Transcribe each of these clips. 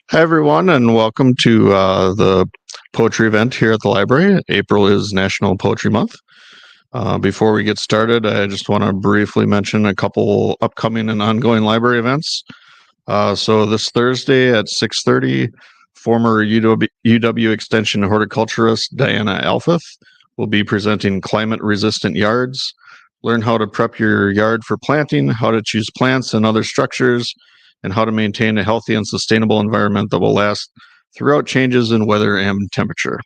Hi, everyone, and welcome to the poetry event here at the library. April is National Poetry Month. Before we get started, I just want to briefly mention a couple upcoming and ongoing library events. So this Thursday at 6:30, former UW Extension horticulturist Diana Alfith will be presenting climate-resistant yards. Learn how to prep your yard for planting, how to choose plants and other structures, and how to maintain a healthy and sustainable environment that will last throughout changes in weather and temperature.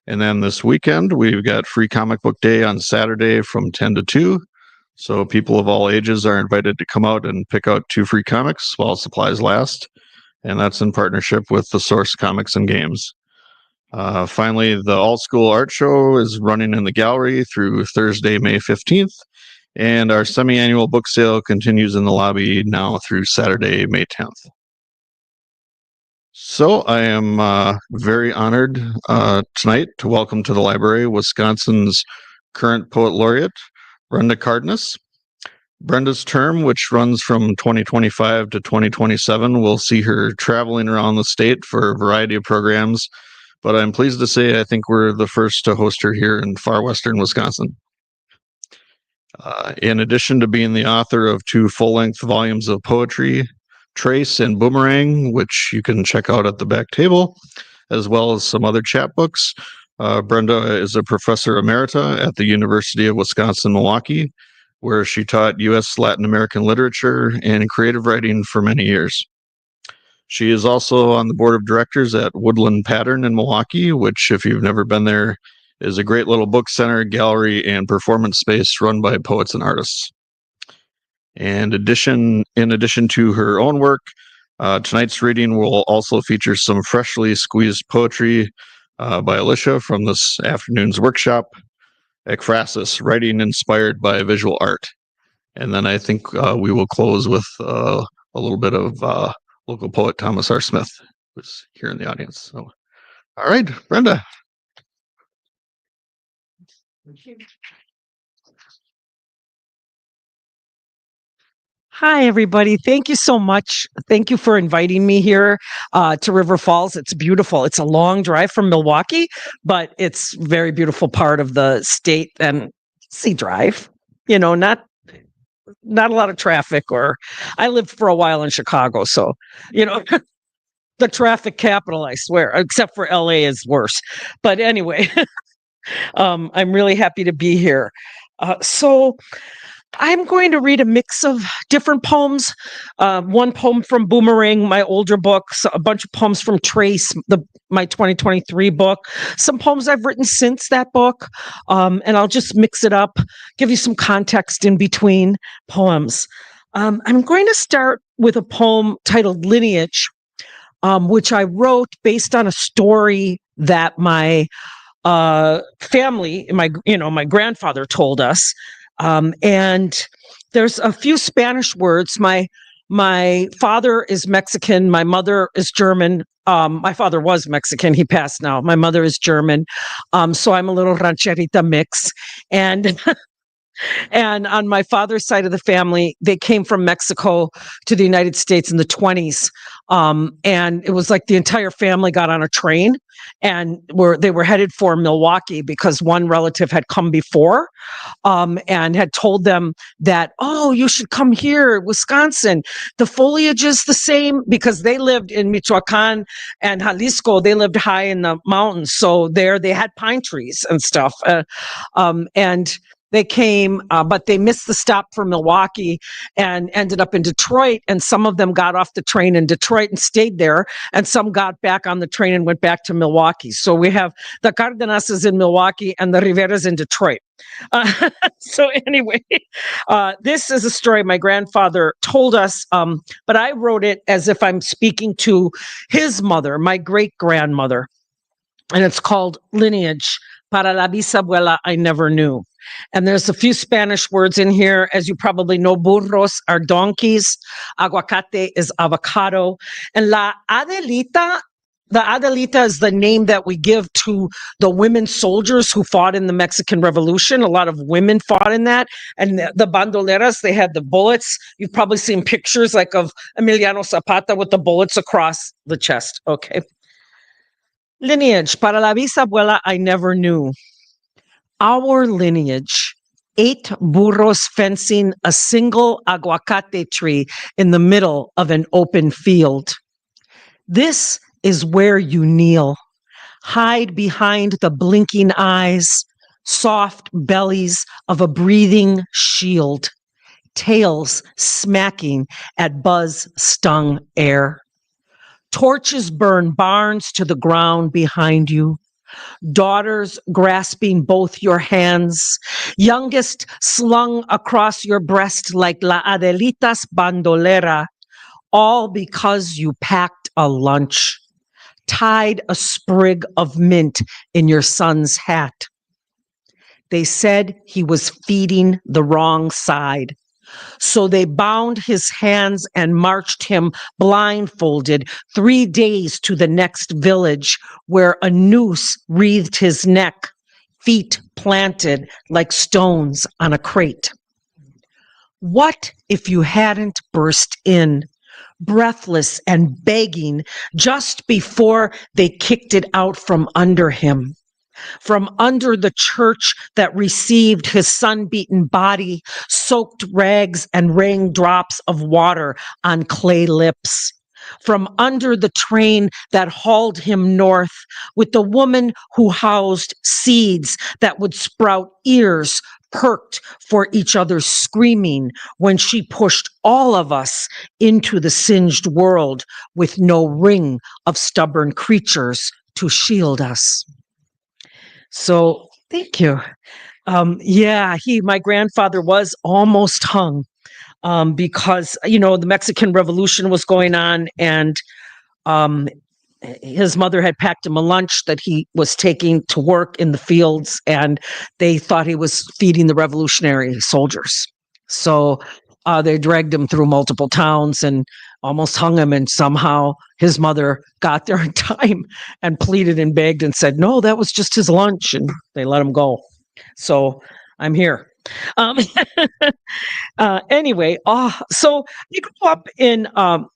And then this weekend, we've got Free Comic Book Day on Saturday from 10 to 2. So people of all ages are invited to come out and pick out 2 free comics while supplies last. And that's in partnership with the Source Comics and Games. Finally, the All School Art Show is running in the gallery through Thursday, May 15th. And our semi-annual book sale continues in the lobby now through Saturday, May 10th. So I am very honored tonight to welcome to the library Wisconsin's current poet laureate, Brenda Cárdenas. Brenda's term, which runs from 2025 to 2027, will see her traveling around the state for a variety of programs. But I'm pleased to say I think we're the first to host her here in far western Wisconsin. In addition to being the author of 2 full-length volumes of poetry, Trace and Boomerang, which you can check out at the back table, as well as some other chapbooks, Brenda is a professor emerita at the University of Wisconsin-Milwaukee, where she taught U.S. Latin American literature and creative writing for many years. She is also on the board of directors at Woodland Pattern in Milwaukee, which, if you've never been there, is a great little book center, gallery, and performance space run by poets and artists. And in addition to her own work, tonight's reading will also feature some freshly squeezed poetry by Alicia from this afternoon's workshop, Ekphrasis, Writing Inspired by Visual Art. And then I think we will close with a little bit of local poet Thomas R. Smith, who's here in the audience. So, all right, Brenda. Hi, everybody. Thank you so much. Thank you for inviting me here to River Falls. It's beautiful. It's a long drive from Milwaukee, but it's a very beautiful part of the state and sea drive. You know, not a lot of traffic. Or I lived for a while in Chicago, so you know, the traffic capital. I swear, except for LA is worse. But anyway, I'm really happy to be here. So I'm going to read a mix of different poems. One poem from Boomerang, my older books, a bunch of poems from Trace, my 2023 book, some poems I've written since that book, and I'll just mix it up, give you some context in between poems. I'm going to start with a poem titled Lineage, which I wrote based on a story that my family, my grandfather told us. And there's a few Spanish words. My father is Mexican. My mother is German. My father was Mexican. He passed now. My mother is German. So I'm a little rancherita mix. And and on my father's side of the family, they came from Mexico to the United States in the 20s. And it was like the entire family got on a train and they were headed for Milwaukee because one relative had come before and had told them that, oh, you should come here, Wisconsin. The foliage is the same because they lived in Michoacan and Jalisco. They lived high in the mountains. So there they had pine trees and stuff. And they came, but they missed the stop for Milwaukee and ended up in Detroit. And some of them got off the train in Detroit and stayed there. And some got back on the train and went back to Milwaukee. So we have the Cárdenas in Milwaukee and the Riveras in Detroit. So anyway, this is a story my grandfather told us, but I wrote it as if I'm speaking to his mother, my great-grandmother. And it's called Lineage, Para la bisabuela I never knew. And there's a few Spanish words in here. As you probably know, burros are donkeys. Aguacate is avocado. And la Adelita, The Adelita is the name that we give to the women soldiers who fought in the Mexican Revolution. A lot of women fought in that. And the bandoleras, they had the bullets. You've probably seen pictures like of Emiliano Zapata with the bullets across the chest. Okay. Lineage. Para la bisabuela, I never knew. Our lineage. 8 burros fencing a single aguacate tree in the middle of an open field. This is where you kneel. Hide behind the blinking eyes, soft bellies of a breathing shield, tails smacking at buzz-stung air. Torches burn barns to the ground behind you. Daughters grasping both your hands, youngest slung across your breast like La Adelita's bandolera, all because you packed a lunch, tied a sprig of mint in your son's hat. They said he was feeding the wrong side. So they bound his hands and marched him blindfolded 3 days to the next village where a noose wreathed his neck, feet planted like stones on a crate. What if you hadn't burst in, breathless and begging, just before they kicked it out from under him? From under the church that received his sun-beaten body, soaked rags and raindrops of water on clay lips. From under the train that hauled him north with the woman who housed seeds that would sprout ears perked for each other's screaming when she pushed all of us into the singed world with no ring of stubborn creatures to shield us. So thank you. My grandfather was almost hung because, the Mexican Revolution was going on, and his mother had packed him a lunch that he was taking to work in the fields, and they thought he was feeding the revolutionary soldiers. So they dragged him through multiple towns and almost hung him, and somehow his mother got there in time and pleaded and begged and said, no, that was just his lunch, and they let him go. So I'm here. Anyway, so he grew up in a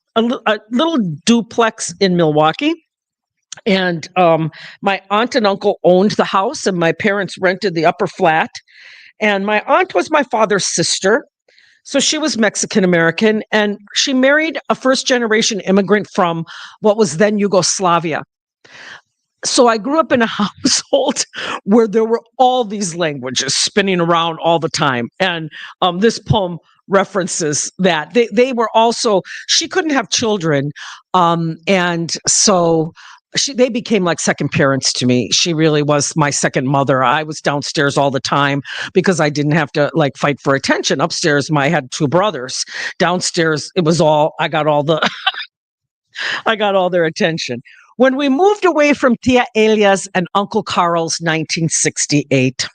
little duplex in Milwaukee. And my aunt and uncle owned the house, and my parents rented the upper flat. And my aunt was my father's sister. So she was Mexican American, and she married a first-generation immigrant from what was then Yugoslavia. So I grew up in a household where there were all these languages spinning around all the time. And this poem references that. They were also, she couldn't have children. And so they became like second parents to me. She really was my second mother. I was downstairs all the time because I didn't have to fight for attention. Upstairs, I had 2 brothers. Downstairs, it was I got all their attention. When we moved away from Tia Elia's and Uncle Carl's 1968,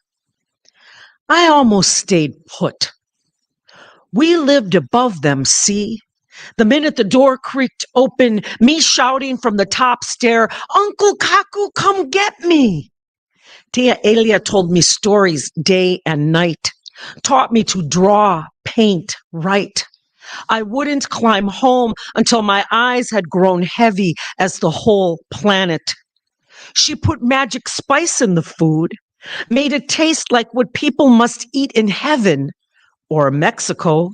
I almost stayed put. We lived above them, see? The minute the door creaked open, me shouting from the top stair, Uncle Kaku, come get me. Tia Elia told me stories day and night, taught me to draw, paint, write. I wouldn't climb home until my eyes had grown heavy as the whole planet. She put magic spice in the food, made it taste like what people must eat in heaven or Mexico.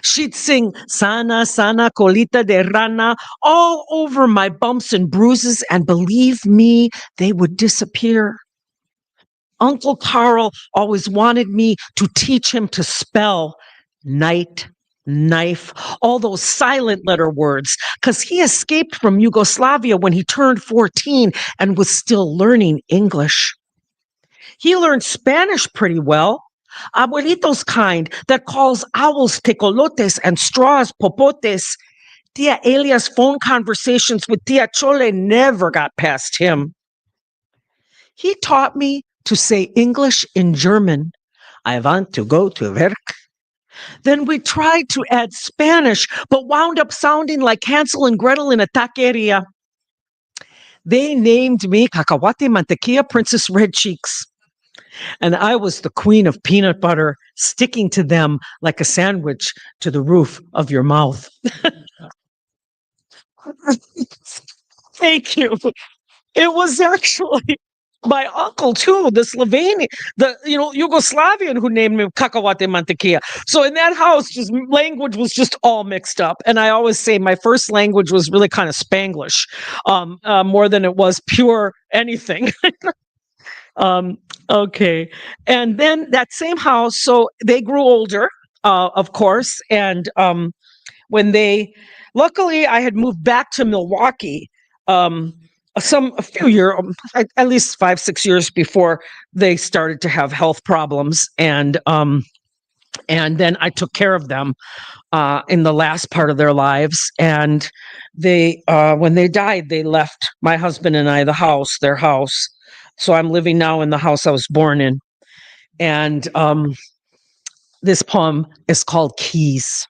She'd sing Sana, Sana, Colita de Rana all over my bumps and bruises, and believe me, they would disappear. Uncle Carl always wanted me to teach him to spell night, knife, all those silent letter words, because he escaped from Yugoslavia when he turned 14 and was still learning English. He learned Spanish pretty well. Abuelito's kind that calls owls tecolotes and straws popotes. Tia Elia's phone conversations with Tia Chole never got past him. He taught me to say English in German. I want to go to work. Then we tried to add Spanish, but wound up sounding like Hansel and Gretel in a taqueria. They named me Cacahuate Mantequilla Princess Red Cheeks. And I was the queen of peanut butter, sticking to them like a sandwich to the roof of your mouth. Thank you. It was actually my uncle too, the Slovenian, the Yugoslavian, who named me Cacahuate Mantequilla. So in that house, just language was just all mixed up. And I always say my first language was really kind of Spanglish, more than it was pure anything. Okay. And then that same house, so they grew older, of course. And when they, luckily, I had moved back to Milwaukee a few years, at least 5-6 years before they started to have health problems. And then I took care of them in the last part of their lives. And they, when they died, they left my husband and I their house. So I'm living now in the house I was born in. And this poem is called Keys.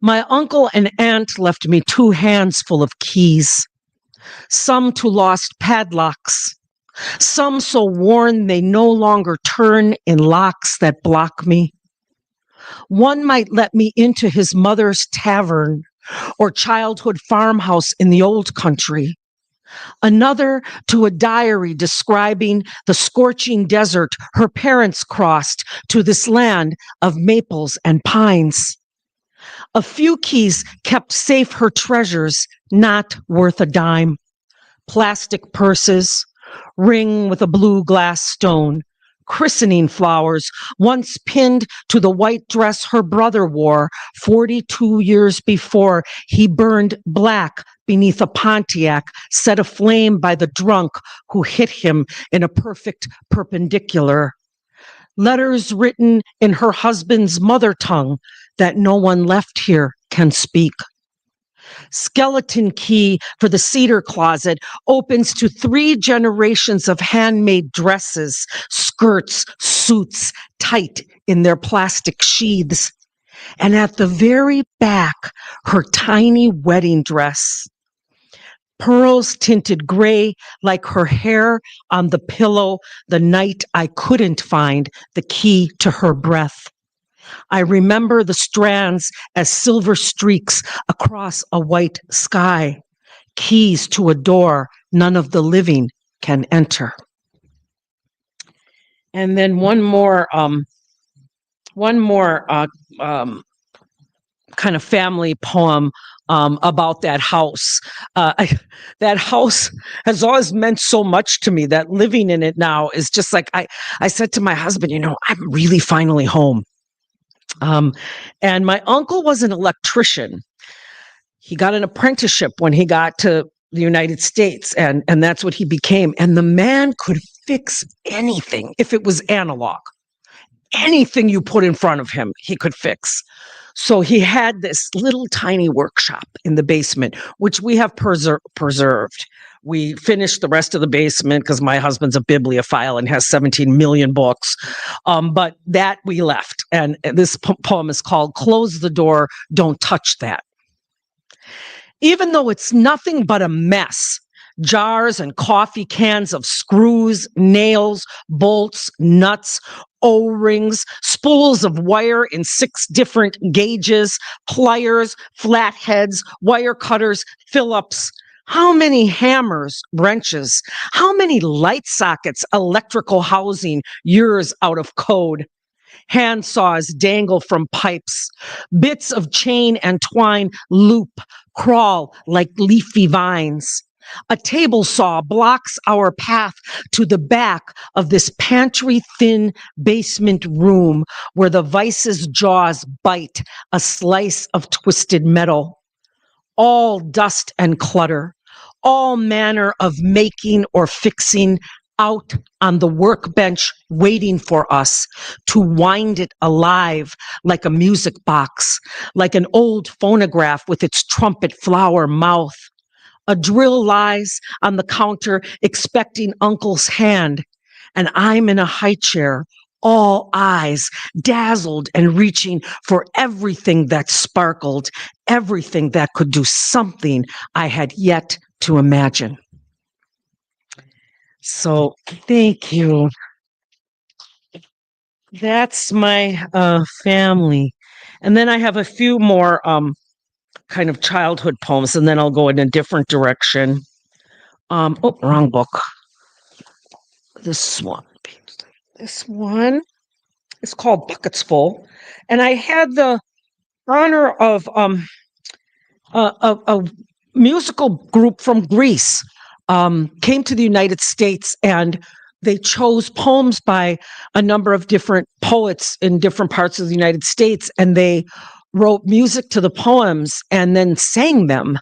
My uncle and aunt left me 2 hands full of keys, some to lost padlocks, some so worn they no longer turn in locks that block me. One might let me into his mother's tavern or childhood farmhouse in the old country. Another to a diary describing the scorching desert her parents crossed to this land of maples and pines. A few keys kept safe her treasures, not worth a dime. Plastic purses, ring with a blue glass stone, christening flowers once pinned to the white dress her brother wore 42 years before he burned black beneath a Pontiac set aflame by the drunk who hit him in a perfect perpendicular. Letters written in her husband's mother tongue that no one left here can speak. Skeleton key for the cedar closet opens to 3 generations of handmade dresses, skirts, suits, tight in their plastic sheaths. And at the very back, her tiny wedding dress. Pearls tinted gray like her hair on the pillow the night I couldn't find the key to her breath. I remember the strands as silver streaks across a white sky, keys to a door none of the living can enter. And then one more kind of family poem about that house. That house has always meant so much to me that living in it now is just like, I said to my husband, I'm really finally home. And my uncle was an electrician. He got an apprenticeship when he got to the United States, and that's what he became. And the man could fix anything if it was analog. Anything you put in front of him, he could fix. So he had this little tiny workshop in the basement, which we have preserved. We finished the rest of the basement because my husband's a bibliophile and has 17 million books. But that we left. And this poem is called Close the Door, Don't Touch That. Even though it's nothing but a mess, jars and coffee cans of screws, nails, bolts, nuts, O-rings, spools of wire in 6 different gauges, pliers, flatheads, wire cutters, Phillips. How many hammers, wrenches, how many light sockets, electrical housing, years out of code? Hand saws dangle from pipes. Bits of chain and twine loop, crawl like leafy vines. A table saw blocks our path to the back of this pantry-thin basement room where the vice's jaws bite a slice of twisted metal. All dust and clutter, all manner of making or fixing out on the workbench waiting for us to wind it alive like a music box, like an old phonograph with its trumpet flower mouth. A drill lies on the counter expecting Uncle's hand, and I'm in a high chair, all eyes, dazzled and reaching for everything that sparkled, everything that could do something I had yet to imagine. So thank you. That's my family. And then I have a few more kind of childhood poems, and then I'll go in a different direction. Oh, wrong book. This one. This one is called Buckets Full. And I had the honor of a musical group from Greece came to the United States, and they chose poems by a number of different poets in different parts of the United States, and they wrote music to the poems and then sang them.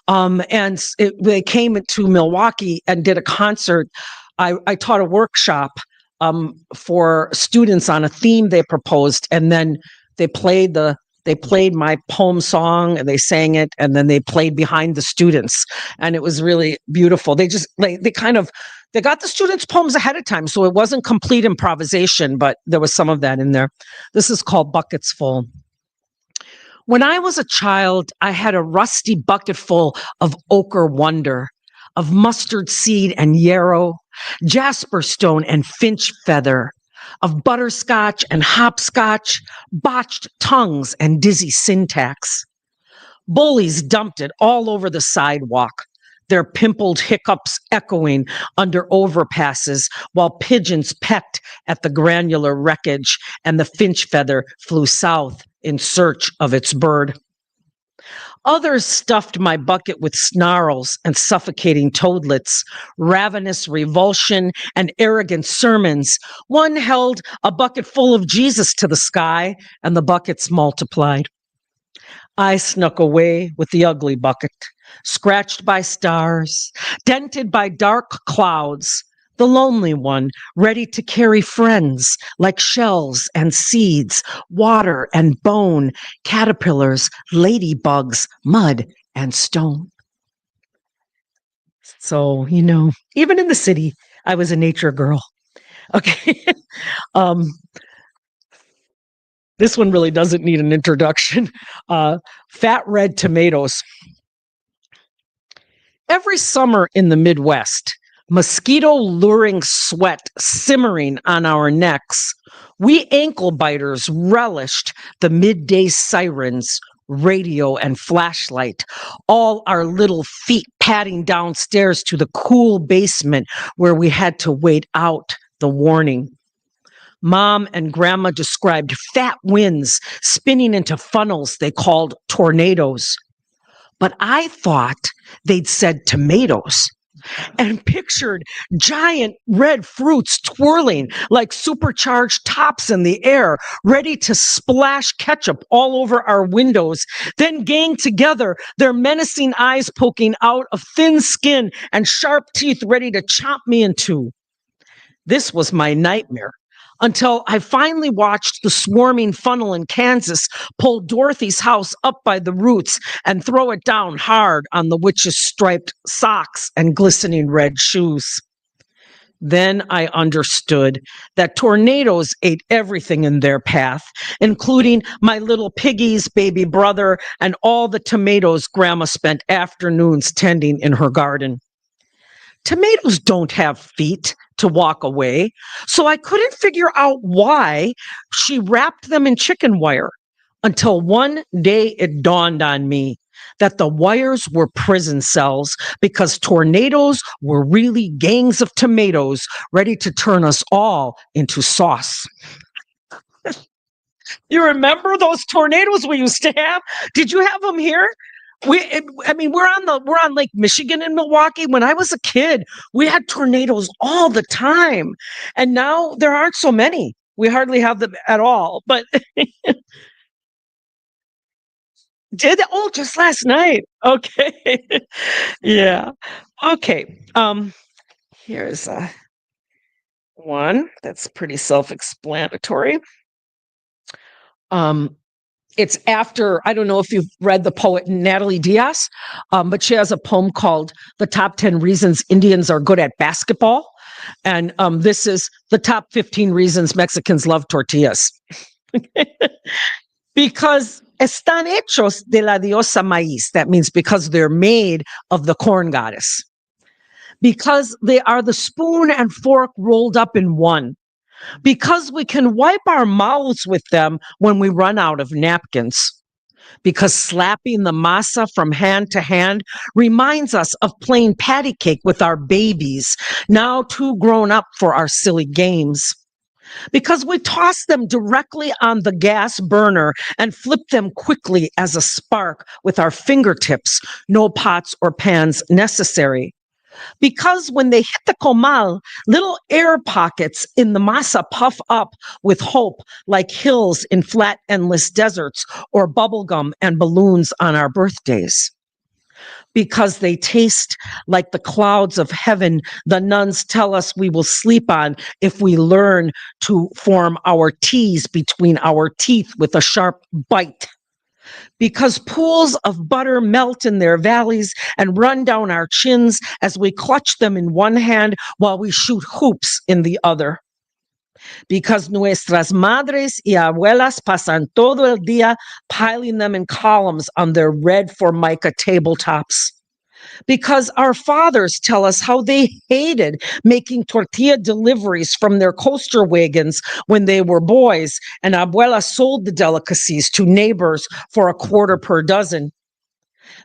They came to Milwaukee and did a concert. I taught a workshop for students on a theme they proposed, and then they played my poem song and they sang it, and then they played behind the students, and it was really beautiful. They got the students' poems ahead of time, so it wasn't complete improvisation, but there was some of that in there. This is called Buckets Full. When I was a child, I had a rusty bucket full of ochre wonder, of mustard seed and yarrow, jasper stone and finch feather, of butterscotch and hopscotch, botched tongues and dizzy syntax. Bullies dumped it all over the sidewalk, their pimpled hiccups echoing under overpasses while pigeons pecked at the granular wreckage and the finch feather flew south in search of its bird. Others stuffed my bucket with snarls and suffocating toadlets, ravenous revulsion and arrogant sermons. One held a bucket full of Jesus to the sky, and the buckets multiplied. I snuck away with the ugly bucket, scratched by stars, dented by dark clouds, the lonely one, ready to carry friends like shells and seeds, water and bone, caterpillars, ladybugs, mud and stone. So, even in the city, I was a nature girl. Okay. This one really doesn't need an introduction. Fat red tomatoes. Every summer in the Midwest, mosquito luring sweat simmering on our necks, we ankle biters relished the midday sirens, radio and flashlight, all our little feet padding downstairs to the cool basement where we had to wait out the warning. Mom and Grandma described fat winds spinning into funnels they called tornadoes. But I thought they'd said tomatoes and pictured giant red fruits twirling like supercharged tops in the air, ready to splash ketchup all over our windows, then gang together, their menacing eyes poking out of thin skin and sharp teeth ready to chomp me in two. This was my nightmare, until I finally watched the swarming funnel in Kansas pull Dorothy's house up by the roots and throw it down hard on the witch's striped socks and glistening red shoes. Then I understood that tornadoes ate everything in their path, including my little piggy's baby brother and all the tomatoes Grandma spent afternoons tending in her garden. Tomatoes don't have feet to walk away, so I couldn't figure out why she wrapped them in chicken wire until one day it dawned on me that the wires were prison cells because tornadoes were really gangs of tomatoes ready to turn us all into sauce. You remember those tornadoes we used to have? Did you have them here? We're on Lake Michigan in Milwaukee. When I was a kid, we had tornadoes all the time. And now there aren't so many. We hardly have them at all. But just last night. Okay. Yeah. Okay. Here's one that's pretty self-explanatory. It's after, I don't know if you've read the poet Natalie Diaz, but she has a poem called The Top 10 Reasons Indians Are Good at Basketball. And this is the top 15 reasons Mexicans love tortillas. Because Están hechos de la diosa maíz. That means because they're made of the corn goddess. Because they are the spoon and fork rolled up in one. Because we can wipe our mouths with them when we run out of napkins. Because slapping the masa from hand to hand reminds us of playing patty cake with our babies, now too grown up for our silly games. Because we toss them directly on the gas burner and flip them quickly as a spark with our fingertips, no pots or pans necessary. Because when they hit the comal, little air pockets in the masa puff up with hope like hills in flat, endless deserts or bubblegum and balloons on our birthdays. Because they taste like the clouds of heaven the nuns tell us we will sleep on if we learn to form our T's between our teeth with a sharp bite. Because pools of butter melt in their valleys and run down our chins as we clutch them in one hand while we shoot hoops in the other. Because nuestras madres y abuelas pasan todo el día piling them in columns on their red Formica tabletops. Because our fathers tell us how they hated making tortilla deliveries from their coaster wagons when they were boys, and abuela sold the delicacies to neighbors for a quarter per dozen.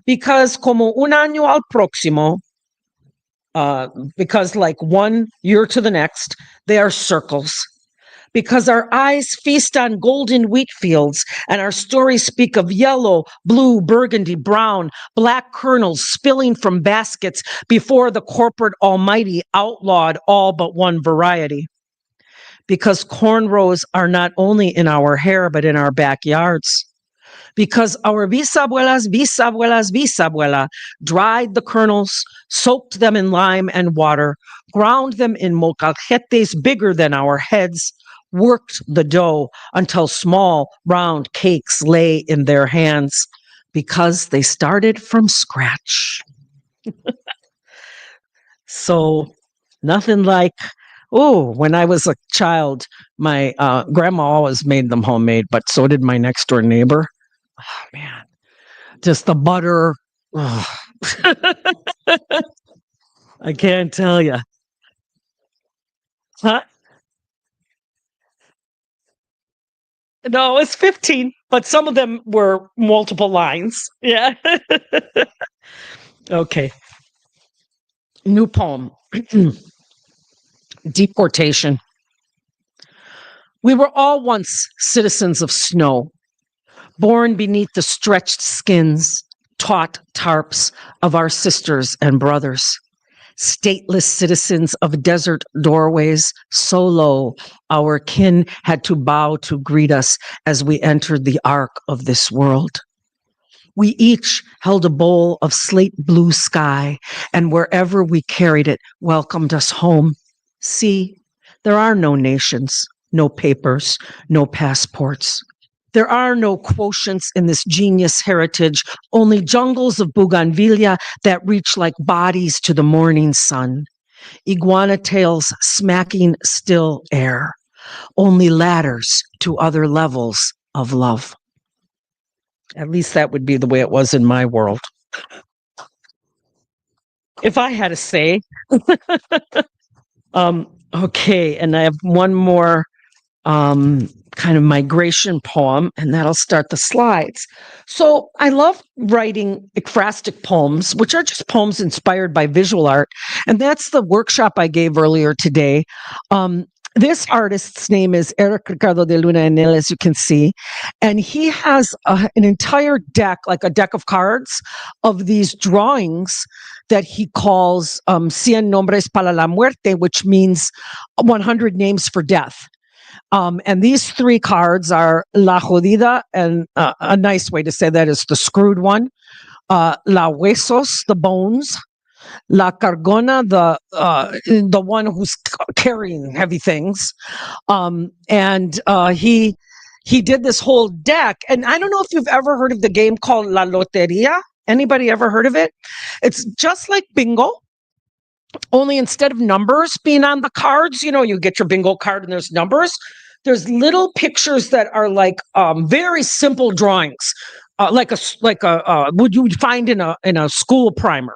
Because como un año al próximo, because like 1 year to the next, they are circles. Because our eyes feast on golden wheat fields, and our stories speak of yellow, blue, burgundy, brown, black kernels spilling from baskets before the corporate almighty outlawed all but one variety. Because cornrows are not only in our hair, but in our backyards. Because our bisabuela dried the kernels, soaked them in lime and water, ground them in molcajetes bigger than our heads, worked the dough until small, round cakes lay in their hands, because they started from scratch. So nothing like, when I was a child, my grandma always made them homemade, but so did my next door neighbor. Oh, man, just the butter. Oh. I can't tell you. Huh? No, it's 15, but some of them were multiple lines. Yeah. Okay. New poem. Deportation. We were all once citizens of snow, born beneath the stretched skins, taut tarps of our sisters and brothers, stateless citizens of desert doorways, so low our kin had to bow to greet us as we entered the arc of this world. We each held a bowl of slate blue sky, and wherever we carried it welcomed us home. See, there are no nations, no papers, no passports. There are no quotients in this genius heritage, only jungles of bougainvillea that reach like bodies to the morning sun. Iguana tails smacking still air, only ladders to other levels of love. At least that would be the way it was in my world. If I had to say. Okay, and I have one more kind of migration poem, and that'll start the slides. So I love writing ekphrastic poems, which are just poems inspired by visual art. And that's the workshop I gave earlier today. This artist's name is Eric Ricardo de Luna Enel, as you can see. And he has an entire deck, like a deck of cards, of these drawings that he calls Cien Nombres para la Muerte, which means 100 names for death. And these 3 cards are La Jodida, and a nice way to say that is the screwed one. La Huesos, the bones. La Cargona, the one who's carrying heavy things. And he did this whole deck. And I don't know if you've ever heard of the game called La Loteria. Anybody ever heard of it? It's just like bingo. Only instead of numbers being on the cards, you get your bingo card and there's numbers. there's little pictures that are like very simple drawings, like a would you find in a school primer,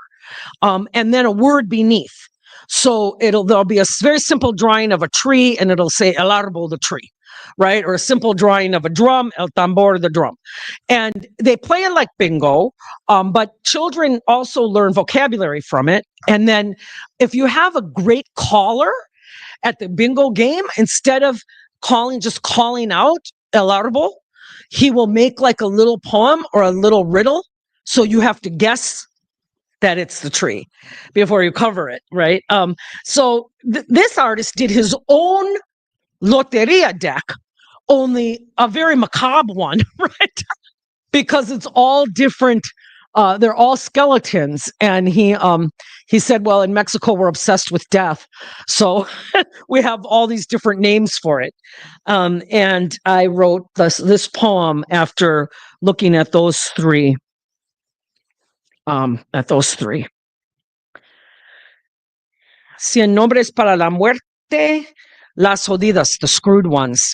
and then a word beneath. So there'll be a very simple drawing of a tree, and it'll say el árbol, the tree, right? Or a simple drawing of a drum, el tambor, the drum. And they play it like bingo, but children also learn vocabulary from it. And then if you have a great caller at the bingo game, instead of just calling out el árbol, he will make like a little poem or a little riddle. So you have to guess that it's the tree before you cover it, right? So this artist did his own loteria deck, only a very macabre one, right? Because it's all different. They're all skeletons, and he said, "Well, in Mexico, we're obsessed with death, so we have all these different names for it." And I wrote this poem after looking at those three. Cien nombres para la muerte, las jodidas, the screwed ones.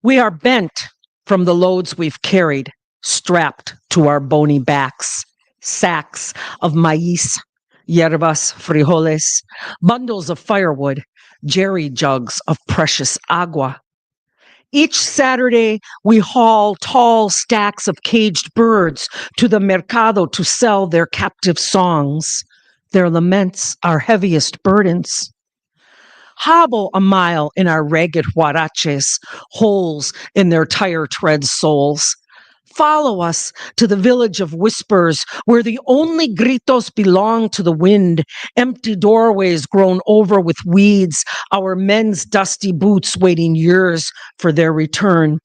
We are bent from the loads we've carried, strapped to our bony backs, sacks of maíz, hierbas, frijoles, bundles of firewood, jerry jugs of precious agua. Each Saturday, we haul tall stacks of caged birds to the mercado to sell their captive songs. Their laments, our heaviest burdens. Hobble a mile in our ragged huaraches, holes in their tire tread soles. Follow us to the village of whispers, where the only gritos belong to the wind, empty doorways grown over with weeds, our men's dusty boots waiting years for their return.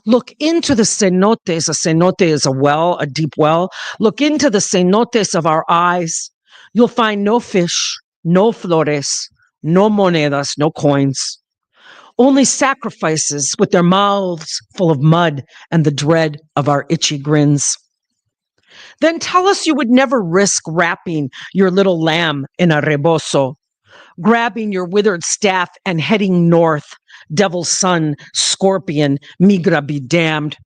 Look into the cenotes. A cenote is a well, a deep well. Look into the cenotes of our eyes. You'll find no fish, no flores, no monedas, no coins. Only sacrifices with their mouths full of mud and the dread of our itchy grins. Then tell us you would never risk wrapping your little lamb in a rebozo, grabbing your withered staff and heading north, devil's son, scorpion, migra be damned.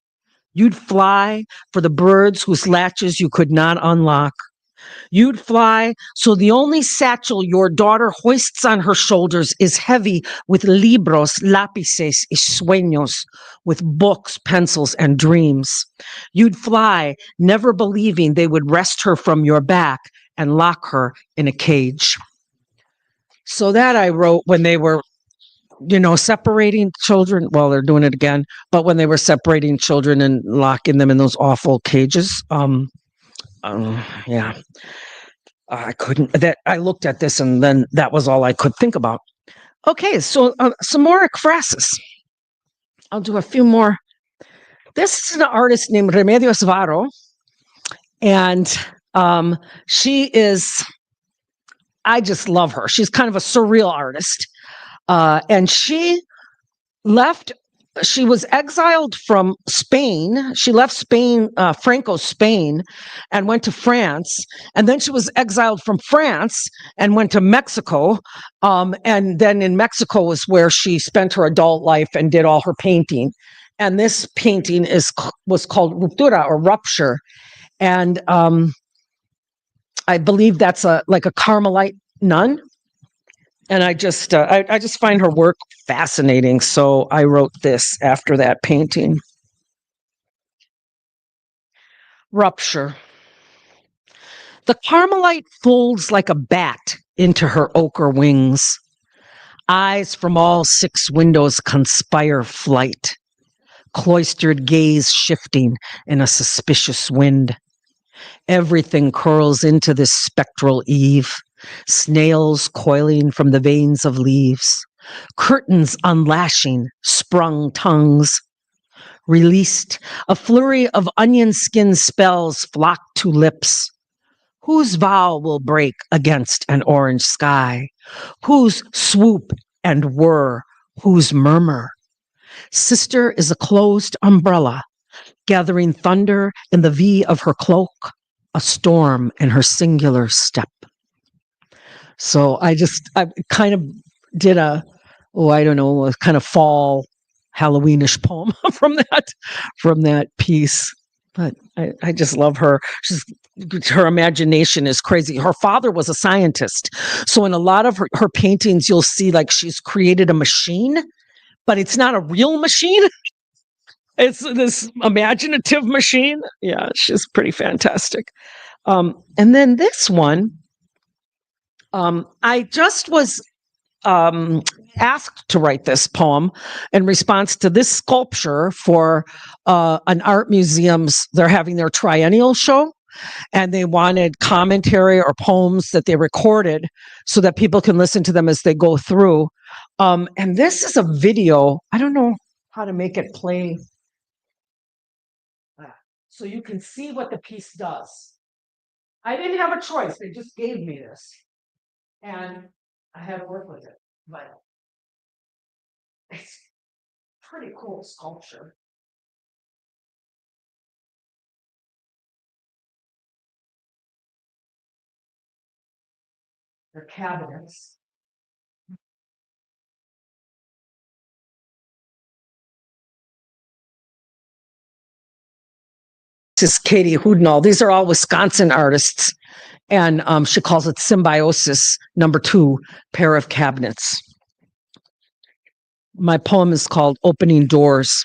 You'd fly for the birds whose latches you could not unlock. You'd fly, so the only satchel your daughter hoists on her shoulders is heavy with libros, lápices y sueños, with books, pencils, and dreams. You'd fly, never believing they would wrest her from your back and lock her in a cage. So that I wrote when they were, separating children. Well, they're doing it again, but when they were separating children and locking them in those awful cages. Yeah. I looked at this and then that was all I could think about. Okay, so some more ekphrasis. I'll do a few more. This is an artist named Remedios Varo, and she is, I just love her. She's kind of a surreal artist, and she was exiled from Spain. She left Spain, Franco's Spain, and went to France. And then she was exiled from France and went to Mexico. And then in Mexico was where she spent her adult life and did all her painting. And this painting was called Ruptura, or Rupture. And I believe that's like a Carmelite nun. And I just find her work fascinating. So I wrote this after that painting. Rupture. The Carmelite folds like a bat into her ochre wings. Eyes from all 6 windows conspire flight. Cloistered gaze shifting in a suspicious wind. Everything curls into this spectral eve. Snails coiling from the veins of leaves, curtains unlashing, sprung tongues. Released, a flurry of onion skin spells flock to lips. Whose vow will break against an orange sky? Whose swoop and whir? Whose murmur? Sister is a closed umbrella, gathering thunder in the V of her cloak, a storm in her singular step. So I kind of did a I don't know, a kind of fall Halloweenish poem from that piece. But I just love her. Her imagination is crazy. Her father was a scientist. So in a lot of her paintings, you'll see like she's created a machine, but it's not a real machine. It's this imaginative machine. Yeah, she's pretty fantastic. And then this one, I just was asked to write this poem in response to this sculpture for an art museum's, they're having their triennial show, and they wanted commentary or poems that they recorded so that people can listen to them as they go through. And this is a video. I don't know how to make it play so you can see what the piece does. I didn't have a choice. They just gave me this. And I had to work with it. But it's pretty cool sculpture. They're cabinets. This is Katie Houdinall. These are all Wisconsin artists. And she calls it Symbiosis #2, Pair of Cabinets. My poem is called Opening Doors,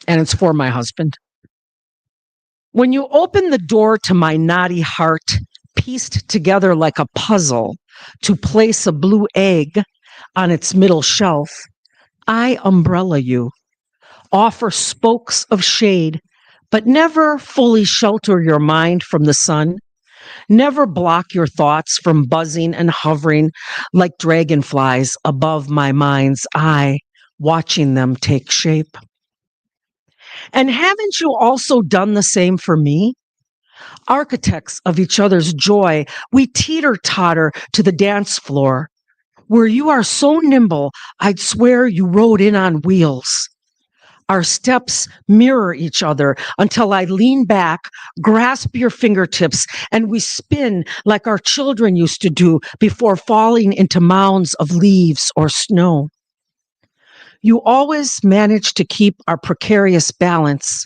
and it's for my husband. When you open the door to my naughty heart, pieced together like a puzzle to place a blue egg on its middle shelf, I umbrella you, offer spokes of shade, but never fully shelter your mind from the sun. Never block your thoughts from buzzing and hovering like dragonflies above my mind's eye, watching them take shape. And haven't you also done the same for me? Architects of each other's joy, we teeter-totter to the dance floor, where you are so nimble, I'd swear you rode in on wheels. Our steps mirror each other until I lean back, grasp your fingertips, and we spin like our children used to do before falling into mounds of leaves or snow. You always manage to keep our precarious balance,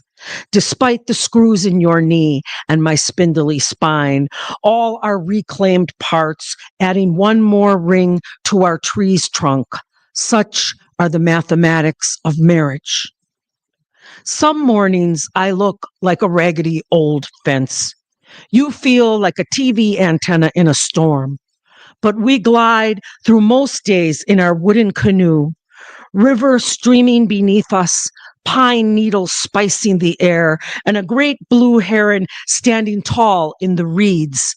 despite the screws in your knee and my spindly spine, all our reclaimed parts, adding one more ring to our tree's trunk. Such are the mathematics of marriage. Some mornings I look like a raggedy old fence. You feel like a TV antenna in a storm. But we glide through most days in our wooden canoe, river streaming beneath us, pine needles spicing the air, and a great blue heron standing tall in the reeds.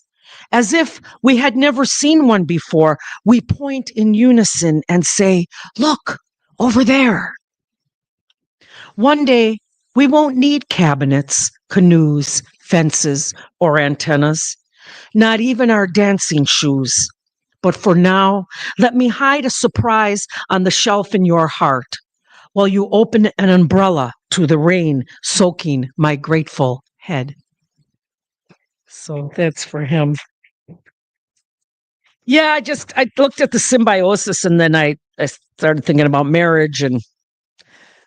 As if we had never seen one before, we point in unison and say, "Look, over there." One day, we won't need cabinets, canoes, fences, or antennas, not even our dancing shoes. But for now, let me hide a surprise on the shelf in your heart while you open an umbrella to the rain soaking my grateful head. So that's for him. Yeah, I looked at the symbiosis and then I started thinking about marriage and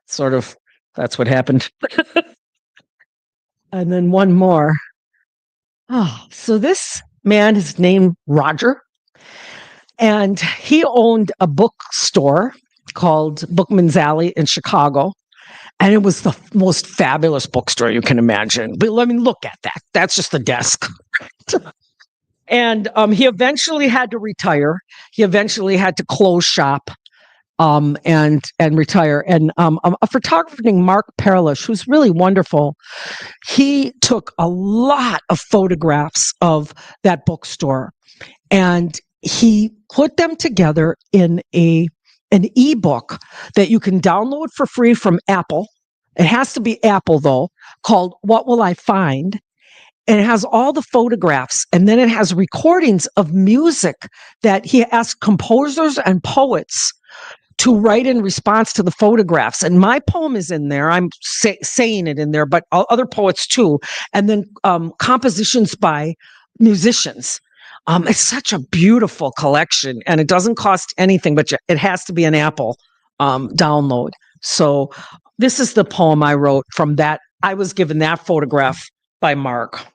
sort of that's what happened. And then one more. Oh, so this man is named Roger, and he owned a bookstore called Bookman's Alley in Chicago. And it was the most fabulous bookstore you can imagine. But let me look at that. That's just the desk. And he eventually had to retire. He eventually had to close shop and retire. And a photographer named Mark Perlish, who's really wonderful, he took a lot of photographs of that bookstore, and he put them together in an ebook that you can download for free from Apple. It has to be Apple though, called "What Will I Find?" And it has all the photographs, and then it has recordings of music that he asked composers and poets to write in response to the photographs. And my poem is in there. I'm saying it in there, but other poets too. And then compositions by musicians. It's such a beautiful collection, and it doesn't cost anything, but it has to be an Apple download. So this is the poem I wrote from that. I was given that photograph by Mark,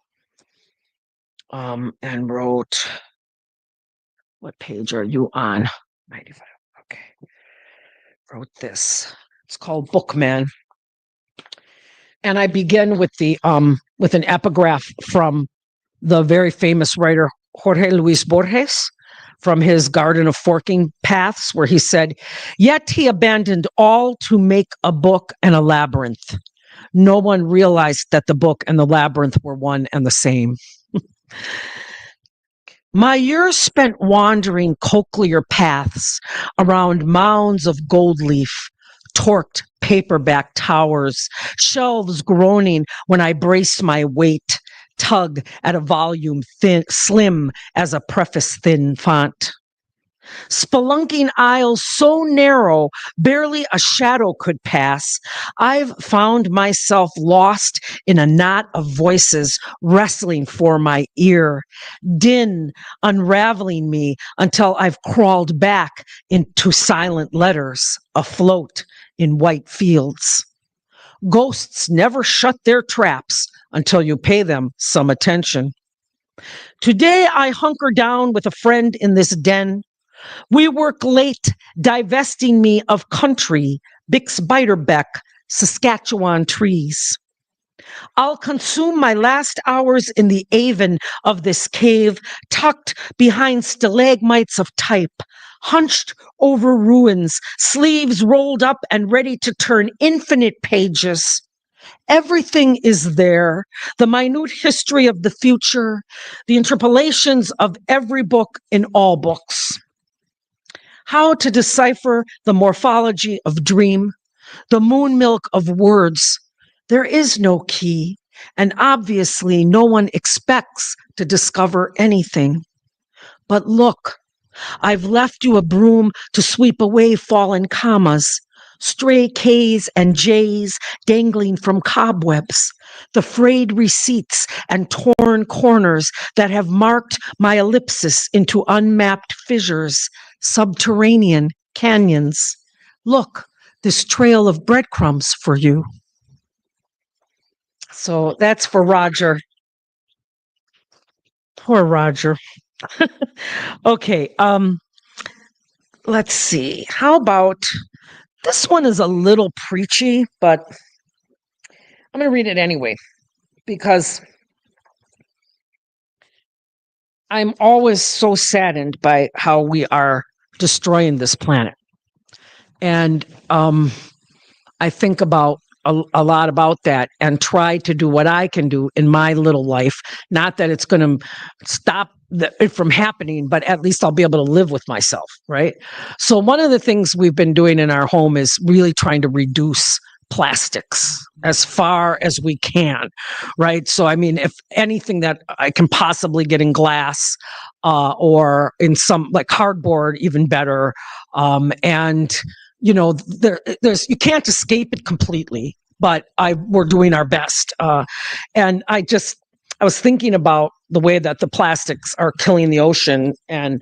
and wrote, what page are you on? 95. Okay. Wrote this. It's called Bookman. And I begin with with an epigraph from the very famous writer Jorge Luis Borges, from his Garden of Forking Paths, where he said, "Yet he abandoned all to make a book and a labyrinth. No one realized that the book and the labyrinth were one and the same." My years spent wandering cochlear paths around mounds of gold leaf, torqued paperback towers, shelves groaning when I braced my weight, tug at a volume slim as a preface thin font. Spelunking aisles so narrow, barely a shadow could pass, I've found myself lost in a knot of voices wrestling for my ear, din unraveling me until I've crawled back into silent letters afloat in white fields. Ghosts never shut their traps until you pay them some attention. Today I hunker down with a friend in this den. We work late, divesting me of country, Bix-Beiderbecke, Saskatchewan trees. I'll consume my last hours in the aven of this cave, tucked behind stalagmites of type, hunched over ruins, sleeves rolled up and ready to turn infinite pages. Everything is there, the minute history of the future, the interpolations of every book in all books. How to decipher the morphology of dream, the moon milk of words. There is no key, and obviously no one expects to discover anything. But look, I've left you a broom to sweep away fallen commas, stray K's and J's dangling from cobwebs, the frayed receipts and torn corners that have marked my ellipsis into unmapped fissures, subterranean canyons. Look, this trail of breadcrumbs for you. So that's for Roger. Poor Roger. Okay, let's see. How about this one is a little preachy, but I'm going to read it anyway because I'm always so saddened by how we are destroying this planet. And I think about a lot about that and try to do what I can do in my little life. Not that it's going to stop it from happening, but at least I'll be able to live with myself, right? So one of the things we've been doing in our home is really trying to reduce plastics as far as we can, right? So, I mean, if anything that I can possibly get in glass or in some like cardboard, even better. And you know, there's you can't escape it completely, but we're doing our best. And I was thinking about the way that the plastics are killing the ocean, and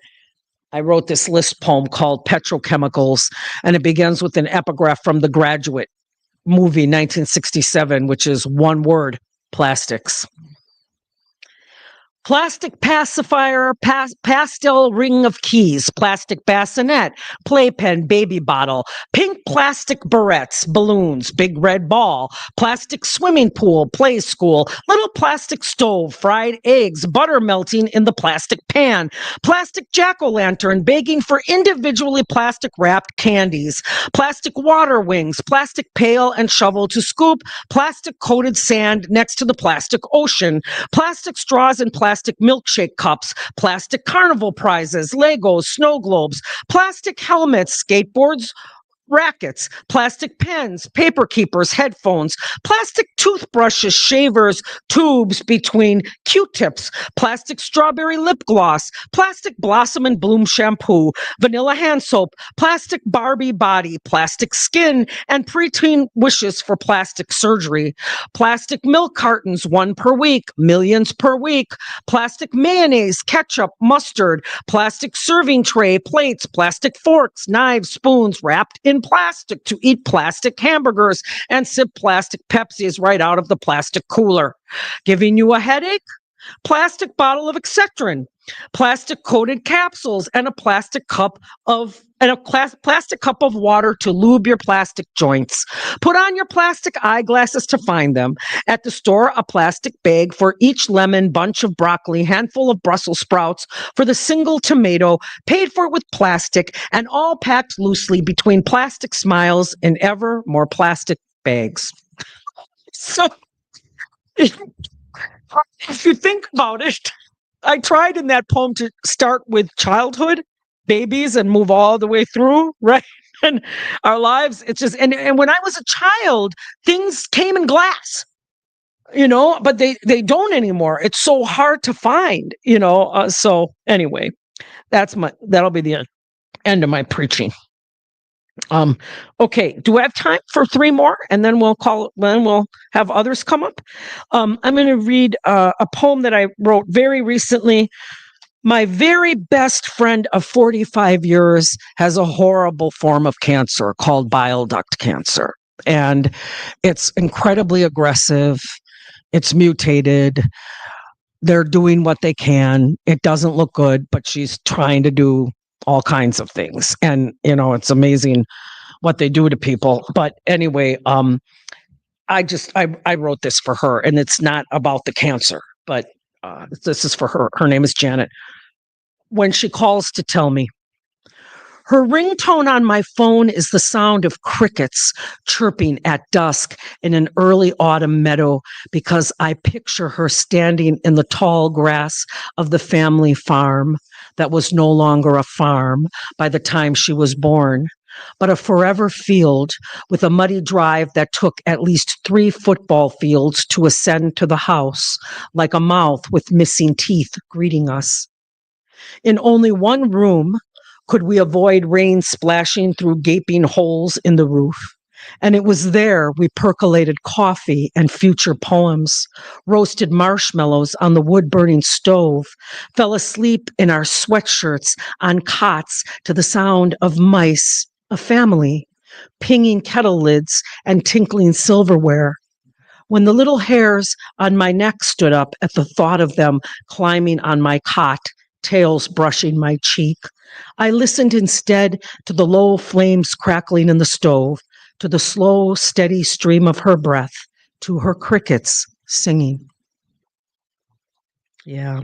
I wrote this list poem called Petrochemicals, and it begins with an epigraph from The Graduate movie, 1967, which is one word: plastics. Plastic pacifier, pastel ring of keys, plastic bassinet, playpen, baby bottle, pink plastic barrettes, balloons, big red ball, plastic swimming pool, play school, little plastic stove, fried eggs, butter melting in the plastic pan, plastic jack-o'-lantern begging for individually plastic wrapped candies, plastic water wings, plastic pail and shovel to scoop, plastic coated sand next to the plastic ocean, plastic straws and plastic milkshake cups, plastic carnival prizes, Legos, snow globes, plastic helmets, skateboards, rackets, plastic pens, paper keepers, headphones, plastic toothbrushes, shavers, tubes between Q-tips, plastic strawberry lip gloss, plastic blossom and bloom shampoo, vanilla hand soap, plastic Barbie body, plastic skin, and preteen wishes for plastic surgery, plastic milk cartons, one per week, millions per week, plastic mayonnaise, ketchup, mustard, plastic serving tray, plates, plastic forks, knives, spoons wrapped in plastic to eat plastic hamburgers and sip plastic Pepsis right out of the plastic cooler. Giving you a headache? Plastic bottle of Excedrin, plastic coated capsules, and a plastic cup of water to lube your plastic joints. Put on your plastic eyeglasses to find them. At the store, a plastic bag for each lemon, bunch of broccoli, handful of Brussels sprouts for the single tomato, paid for with plastic, and all packed loosely between plastic smiles in ever more plastic bags. So if you think about it, I tried in that poem to start with childhood, babies, and move all the way through, right? And our lives, it's just, and when I was a child, things came in glass, but they don't anymore. It's so hard to find, so anyway, that'll be the end of my preaching. Okay, do I have time for 3 more? And then we'll have others come up. I'm going to read a poem that I wrote very recently. My very best friend of 45 years has a horrible form of cancer called bile duct cancer. And it's incredibly aggressive. It's mutated. They're doing what they can. It doesn't look good, but she's trying to do all kinds of things. And, it's amazing what they do to people. But anyway, I wrote this for her, and it's not about the cancer, but this is for her. Her name is Janet. When she calls to tell me, her ringtone on my phone is the sound of crickets chirping at dusk in an early autumn meadow, because I picture her standing in the tall grass of the family farm that was no longer a farm by the time she was born, but a forever field with a muddy drive that took at least 3 football fields to ascend to the house, like a mouth with missing teeth greeting us. In only one room could we avoid rain splashing through gaping holes in the roof. And it was there we percolated coffee and future poems, roasted marshmallows on the wood-burning stove, fell asleep in our sweatshirts on cots to the sound of mice, a family, pinging kettle lids and tinkling silverware. When the little hairs on my neck stood up at the thought of them climbing on my cot, tails brushing my cheek, I listened instead to the low flames crackling in the stove, to the slow, steady stream of her breath, to her crickets singing. Yeah,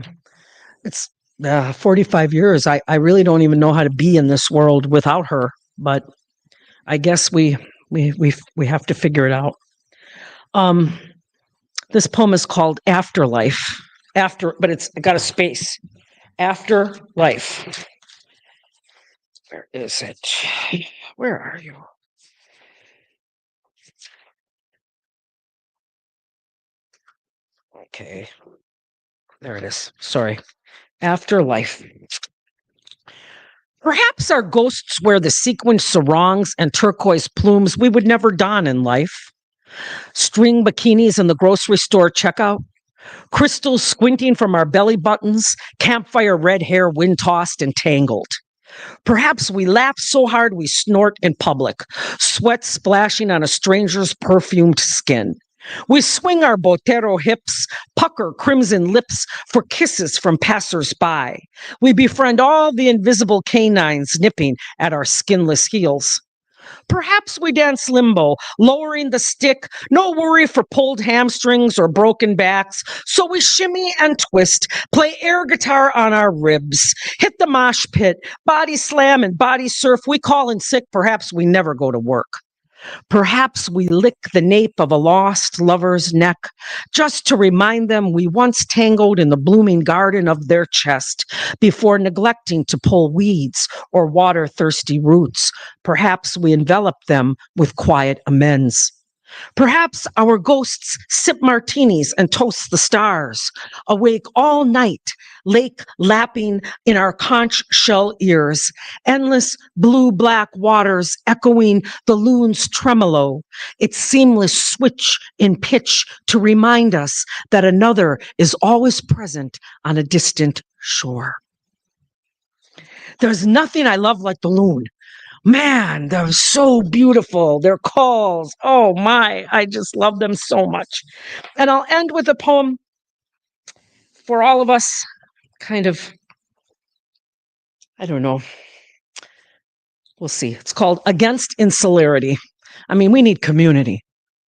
it's 45 years. I really don't even know how to be in this world without her, but I guess we have to figure it out. This poem is called Afterlife. But it's got a space. Afterlife. Where is it? Where are you? Okay. There it is. Sorry. Afterlife. Perhaps our ghosts wear the sequined sarongs and turquoise plumes we would never don in life. String bikinis in the grocery store checkout. Crystals squinting from our belly buttons. Campfire red hair wind-tossed and tangled. Perhaps we laugh so hard we snort in public, sweat splashing on a stranger's perfumed skin. We swing our botero hips, pucker crimson lips for kisses from passers-by. We befriend all the invisible canines nipping at our skinless heels. Perhaps we dance limbo, lowering the stick, no worry for pulled hamstrings or broken backs. So we shimmy and twist, play air guitar on our ribs, hit the mosh pit, body slam and body surf. We call in sick, perhaps we never go to work. Perhaps we lick the nape of a lost lover's neck just to remind them we once tangled in the blooming garden of their chest before neglecting to pull weeds or water thirsty roots. Perhaps we envelop them with quiet amends. Perhaps our ghosts sip martinis and toast the stars, awake all night, lake lapping in our conch shell ears, endless blue-black waters echoing the loon's tremolo, its seamless switch in pitch to remind us that another is always present on a distant shore. There's nothing I love like the loon. Man, they're so beautiful. Their calls, oh my, I just love them so much. And I'll end with a poem for all of us, kind of, I don't know. We'll see. It's called Against Insularity. I mean, we need community,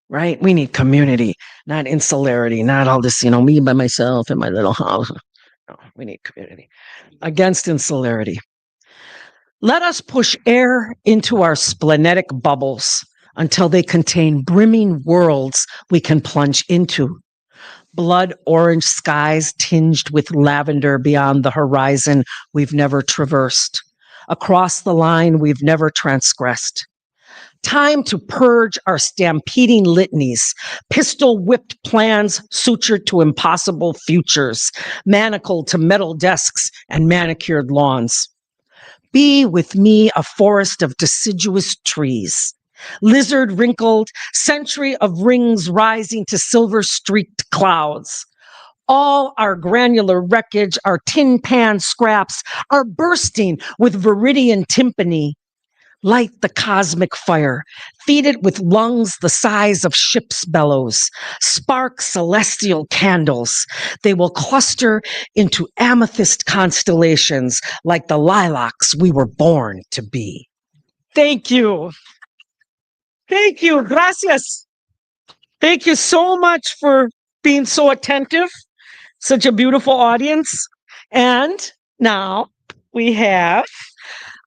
right? We need community, not insularity, not all this, me by myself in my little house. No, we need community. Against insularity. Let us push air into our splenetic bubbles until they contain brimming worlds we can plunge into. Blood orange skies tinged with lavender beyond the horizon we've never traversed. Across the line we've never transgressed. Time to purge our stampeding litanies, pistol-whipped plans sutured to impossible futures, manacled to metal desks and manicured lawns. Be with me a forest of deciduous trees, lizard wrinkled, century of rings rising to silver streaked clouds. All our granular wreckage, our tin pan scraps are bursting with viridian timpani. Light the cosmic fire, feed it with lungs the size of ship's bellows, spark celestial candles. They will cluster into amethyst constellations like the lilacs we were born to be. Thank you. Thank you. Gracias. Thank you so much for being so attentive. Such a beautiful audience. And now we have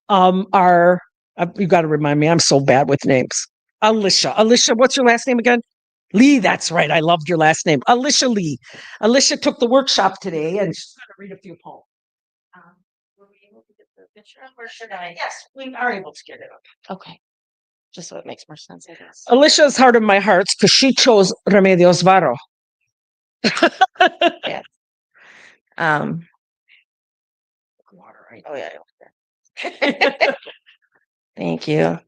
our you got to remind me, I'm so bad with names. Alicia, what's your last name again? Lee, that's right. I loved your last name. Alicia Lee. Alicia took the workshop today and she's going to read a few poems. Were we able to get the picture up or should I? Yes, we are able to get it up. Okay. Just so it makes more sense, I guess. Alicia's heart of my hearts because she chose Remedios Varo. Yeah. Water, right? Oh, yeah. Thank you.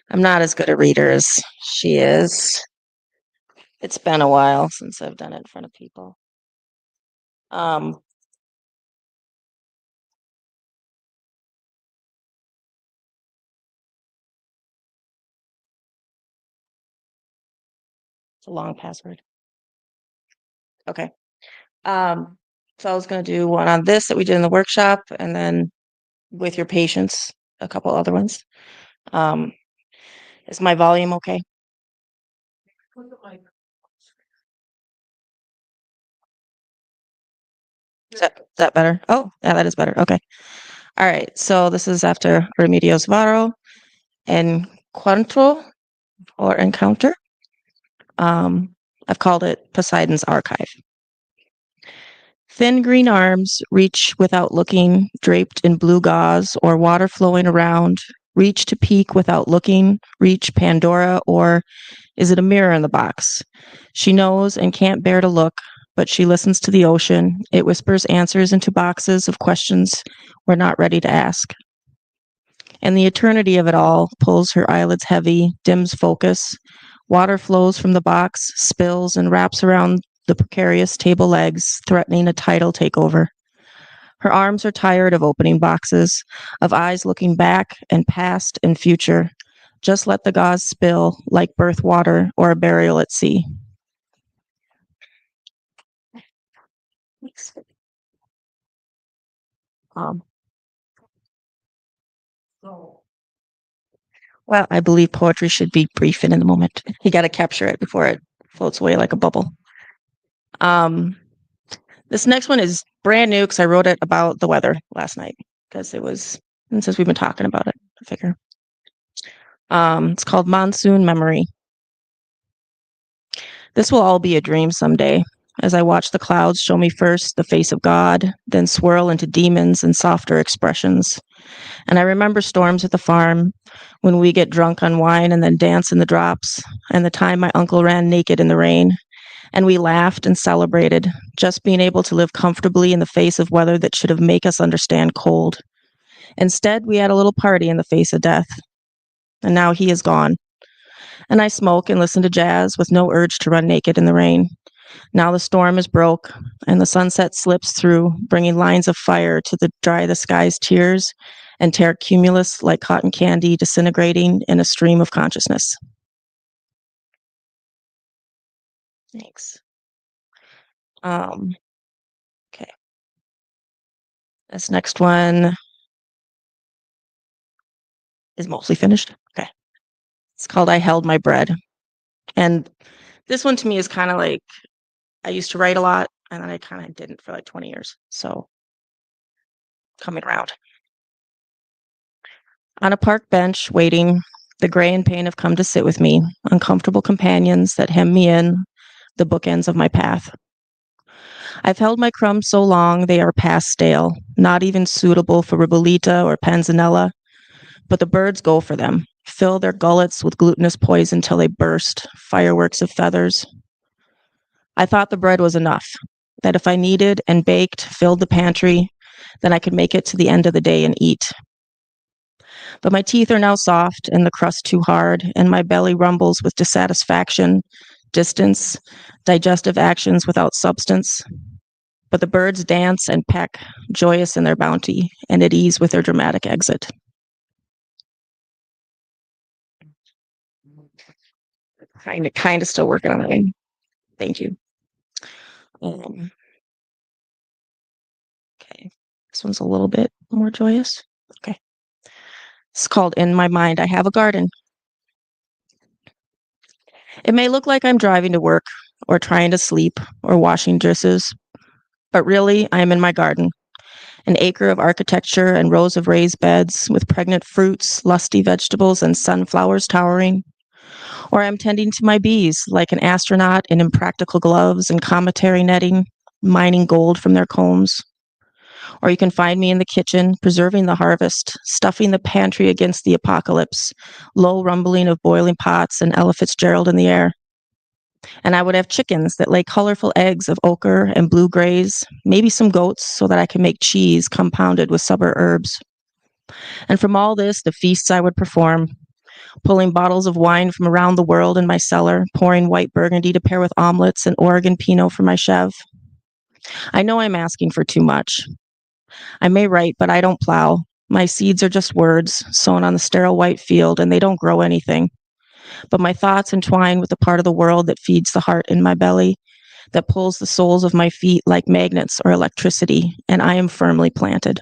I'm not as good a reader as she is. It's been a while since I've done it in front of people. It's a long password. Okay. So I was going to do one on this that we did in the workshop, and then with your patience, a couple other ones. Is my volume okay? Is that better? Oh, yeah, that is better. Okay. All right. So this is after Remedios Varo and Encuentro or Encounter. I've called it Poseidon's Archive. Thin green arms reach without looking, draped in blue gauze or water flowing around. Reach to peek without looking. Reach Pandora, or is it a mirror in the box? She knows and can't bear to look, but she listens to the ocean. It whispers answers into boxes of questions we're not ready to ask. And the eternity of it all pulls her eyelids heavy, dims focus. Water flows from the box, spills, and wraps around the precarious table legs, threatening a tidal takeover. Her arms are tired of opening boxes, of eyes looking back and past and future. Just let the gauze spill like birth water or a burial at sea. Well, I believe poetry should be brief and in the moment. You got to capture it before it floats away like a bubble. This next one is brand new because I wrote it about the weather last night because it was, and since we've been talking about it, I figure. It's called Monsoon Memory. This will all be a dream someday, as I watch the clouds show me first the face of God, then swirl into demons and softer expressions. And I remember storms at the farm, when we get drunk on wine and then dance in the drops, and the time my uncle ran naked in the rain, and we laughed and celebrated, just being able to live comfortably in the face of weather that should have made us understand cold. Instead, we had a little party in the face of death. And now he is gone. And I smoke and listen to jazz with no urge to run naked in the rain. Now the storm is broke, and the sunset slips through, bringing lines of fire to dry the sky's tears and tear cumulus like cotton candy disintegrating in a stream of consciousness. Thanks. Okay. This next one is mostly finished. Okay. It's called I Held My Bread. And this one to me is kind of like, I used to write a lot, and then I kind of didn't for like 20 years. So coming around. On a park bench, waiting, the gray and pain have come to sit with me, uncomfortable companions that hem me in, the bookends of my path. I've held my crumbs so long they are past stale, not even suitable for ribollita or panzanella, but the birds go for them, fill their gullets with glutinous poison till they burst, fireworks of feathers. I thought the bread was enough, that if I kneaded and baked, filled the pantry, then I could make it to the end of the day and eat. But my teeth are now soft and the crust too hard, and my belly rumbles with dissatisfaction, distance, digestive actions without substance. But the birds dance and peck, joyous in their bounty, and at ease with their dramatic exit. Kind of still working on it. Thank you. Okay. This one's a little bit more joyous. Okay. It's called In My Mind, I Have a Garden. It may look like I'm driving to work or trying to sleep or washing dishes, but really I am in my garden. An acre of architecture and rows of raised beds with pregnant fruits, lusty vegetables, and sunflowers towering. Or I'm tending to my bees like an astronaut in impractical gloves and cometary netting, mining gold from their combs. Or you can find me in the kitchen, preserving the harvest, stuffing the pantry against the apocalypse, low rumbling of boiling pots and Ella Fitzgerald in the air. And I would have chickens that lay colorful eggs of ochre and blue grays, maybe some goats so that I can make cheese compounded with summer herbs. And from all this, the feasts I would perform, pulling bottles of wine from around the world in my cellar, pouring white Burgundy to pair with omelets and Oregon Pinot for my chef. I know I'm asking for too much. I may write, but I don't plow. My seeds are just words sown on the sterile white field, and they don't grow anything. But my thoughts entwine with the part of the world that feeds the heart in my belly, that pulls the soles of my feet like magnets or electricity, and I am firmly planted.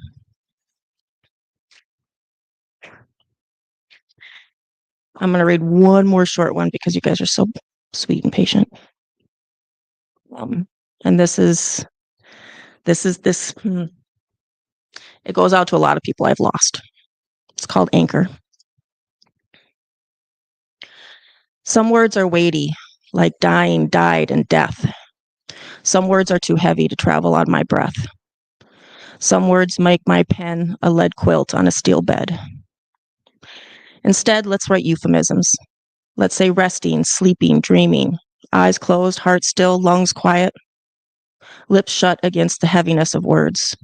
I'm going to read one more short one because you guys are so sweet and patient. And this. It goes out to a lot of people I've lost. It's called Anchor. Some words are weighty, like dying, died, and death. Some words are too heavy to travel on my breath. Some words make my pen a lead quilt on a steel bed. Instead, let's write euphemisms. Let's say resting, sleeping, dreaming, eyes closed, heart still, lungs quiet, lips shut against the heaviness of words,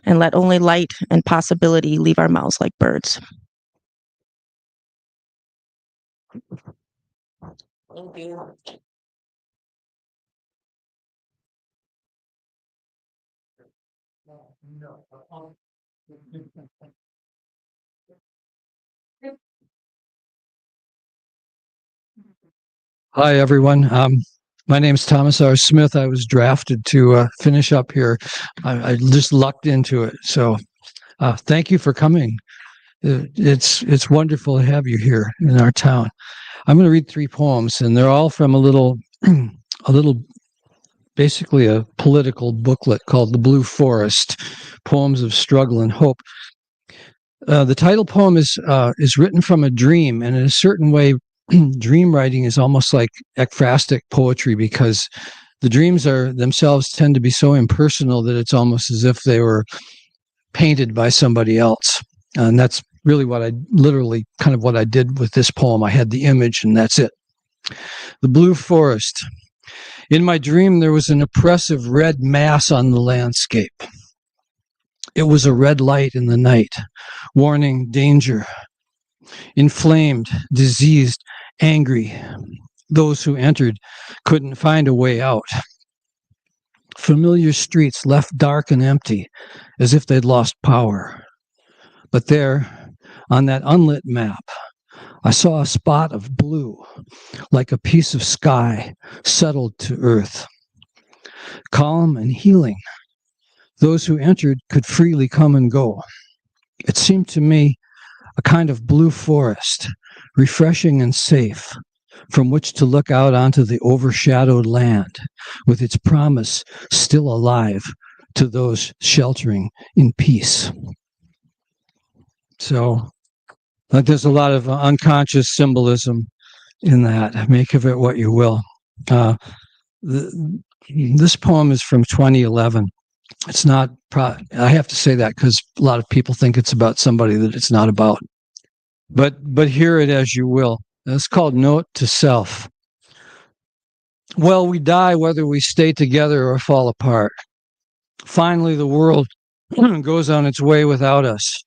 and let only light and possibility leave our mouths like birds. Thank you. Hi, everyone. My name is Thomas R. Smith. I was drafted to finish up here. I just lucked into it. So thank you for coming. It's wonderful to have you here in our town. I'm going to read 3 poems, and they're all from a little, basically a political booklet called The Blue Forest, Poems of Struggle and Hope. The title poem is written from a dream, and in a certain way, dream writing is almost like ekphrastic poetry because the dreams are themselves tend to be so impersonal that it's almost as if they were painted by somebody else. And that's really what I did with this poem. I had the image and that's it. The Blue Forest. In my dream, there was an oppressive red mass on the landscape. It was a red light in the night, warning danger. Inflamed, diseased, angry. Those who entered couldn't find a way out. Familiar streets left dark and empty, as if they'd lost power. But there, on that unlit map, I saw a spot of blue, like a piece of sky settled to earth. Calm and healing. Those who entered could freely come and go. It seemed to me a kind of blue forest, refreshing and safe, from which to look out onto the overshadowed land, with its promise still alive to those sheltering in peace. So, there's a lot of unconscious symbolism in that. Make of it what you will. This poem is from 2011. It's not, I have to say that because a lot of people think it's about somebody that it's not about. But hear it as you will. It's called Note to Self. Well, we die whether we stay together or fall apart. Finally, the world goes on its way without us.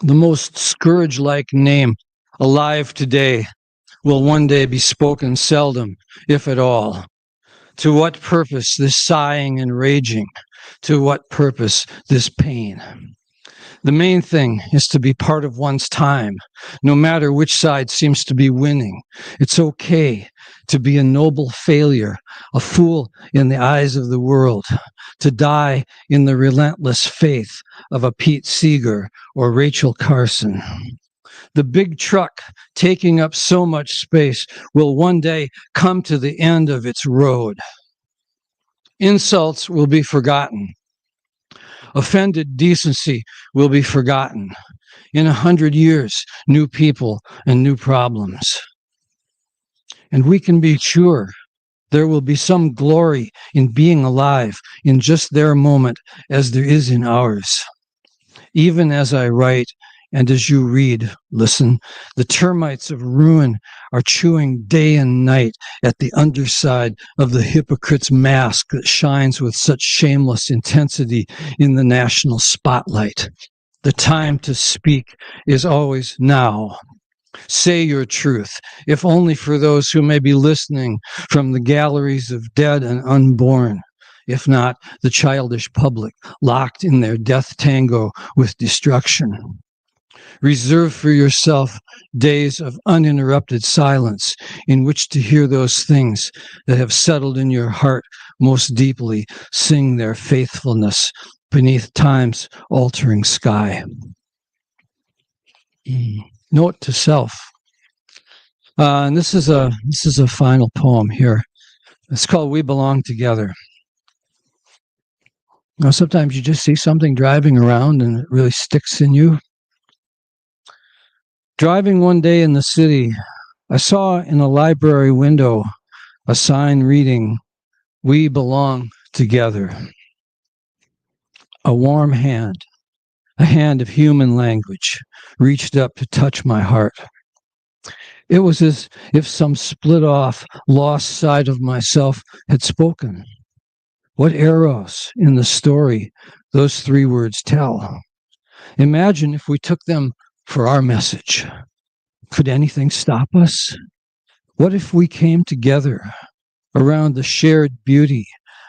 The most scourge-like name alive today will one day be spoken seldom, if at all. To what purpose this sighing and raging? To what purpose this pain? The main thing is to be part of one's time, no matter which side seems to be winning. It's okay to be a noble failure, a fool in the eyes of the world, to die in the relentless faith of a Pete Seeger or Rachel Carson. The big truck taking up so much space will one day come to the end of its road. Insults will be forgotten. Offended decency will be forgotten. In 100 years, new people and new problems. And we can be sure there will be some glory in being alive in just their moment as there is in ours. Even as I write and as you read, listen, the termites of ruin are chewing day and night at the underside of the hypocrite's mask that shines with such shameless intensity in the national spotlight. The time to speak is always now. Say your truth, if only for those who may be listening from the galleries of dead and unborn, if not the childish public locked in their death tango with destruction. Reserve for yourself days of uninterrupted silence in which to hear those things that have settled in your heart most deeply sing their faithfulness beneath time's altering sky. Note to self. And this is a final poem here. It's called We Belong Together. Now, sometimes you just see something driving around and it really sticks in you. Driving one day in the city, I saw in a library window a sign reading, "We belong together." A warm hand, a hand of human language, reached up to touch my heart. It was as if some split off, lost side of myself had spoken. What eros in the story those three words tell. Imagine if we took them for our message. Could anything stop us? What if we came together around the shared beauty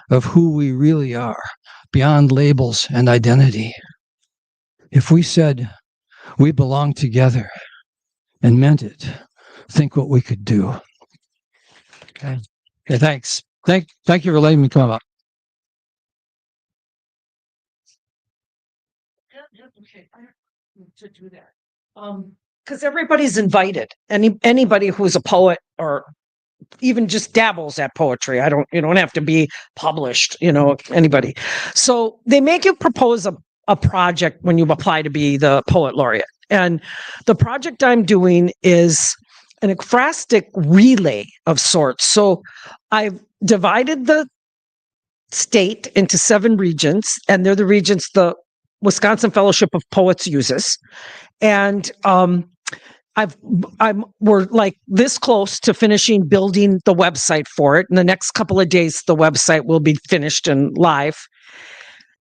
of who we really are, beyond labels and identity? If we said, we belong together, and meant it, think what we could do. Okay, thanks. Thank you for letting me come up. Okay, I have to do that. Because everybody's invited. Anybody who's a poet or even just dabbles at poetry. You don't have to be published, anybody. So they make you propose a project when you apply to be the poet laureate. And the project I'm doing is an ekphrastic relay of sorts. So I've divided the state into 7 regions, and they're the regions the Wisconsin Fellowship of Poets uses. And we're like this close to finishing building the website for it. In the next couple of days, the website will be finished and live.